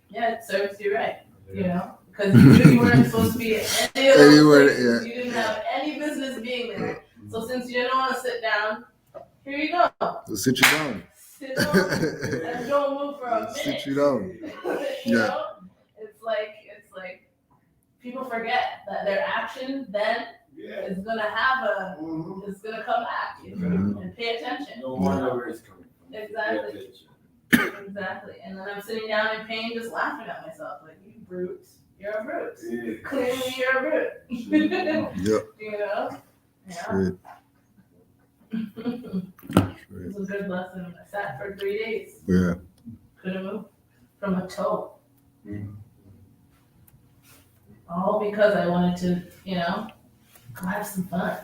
yeah, it serves you right, because you weren't supposed to be at any of those places. You didn't have any business being there. So since you didn't want to sit down, here you go. So sit you down. Sit down and don't move for a minute. Sit you down. It's like people forget that their action then is gonna have it's gonna come back and pay attention. No wonder where it's coming from. Exactly. Exactly. And then I'm sitting down in pain just laughing at myself, like, you brute. You're a brute. Yeah. Clearly you're a brute. Yep. Yeah. Straight. It was a good lesson. I sat for 3 days. Yeah. Couldn't move from a toe. All because I wanted to, go have some fun.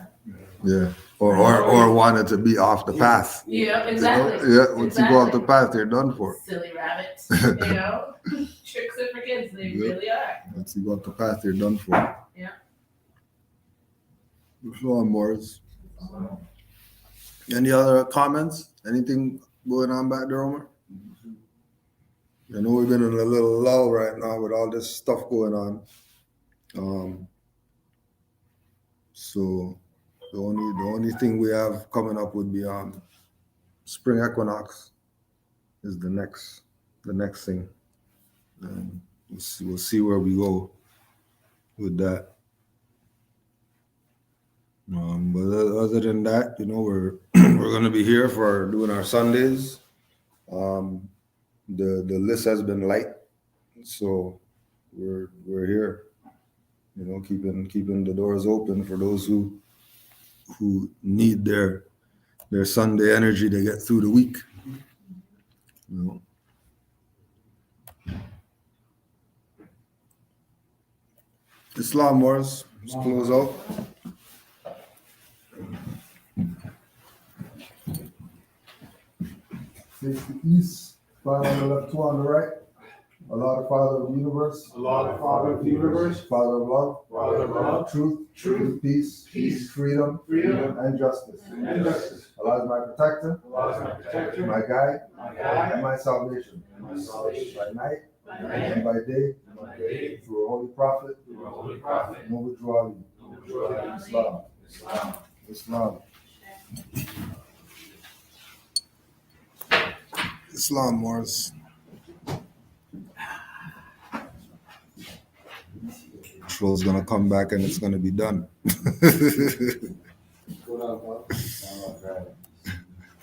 Yeah. Or wanted to be off the path. Yeah, exactly. Yeah. Once you go off the path, you're done for. Silly rabbits. Tricks are for kids. They really are. Once you go off the path, you're done for. Yeah. Go on, Morris. Any other comments? Anything going on back there, Omar? I know we've been in a little lull right now with all this stuff going on. So the only thing we have coming up would be spring equinox is the next thing. And we'll see where we go with that. But other than that, we're we're gonna be here for doing our Sundays. The list has been light, so we're here. Keeping the doors open for those who need their Sunday energy to get through the week. Islam Wars, let's close out. Face the east, 5 on the left, 2 on the right. Allah, the Father of the universe. Allah, the Father of the universe. Father of love. Father of love. Truth, peace, freedom, and justice. And justice. Allah is my protector, Allah is my protector. my guide, My guide. and my salvation. And my salvation. By night By and by day, And my day. through a holy prophet, Through a holy prophet. Muhammad Ali. Islam. Islam. Islam. Islam, Morris. Troll's gonna come back and it's gonna be done. Go down, Bob.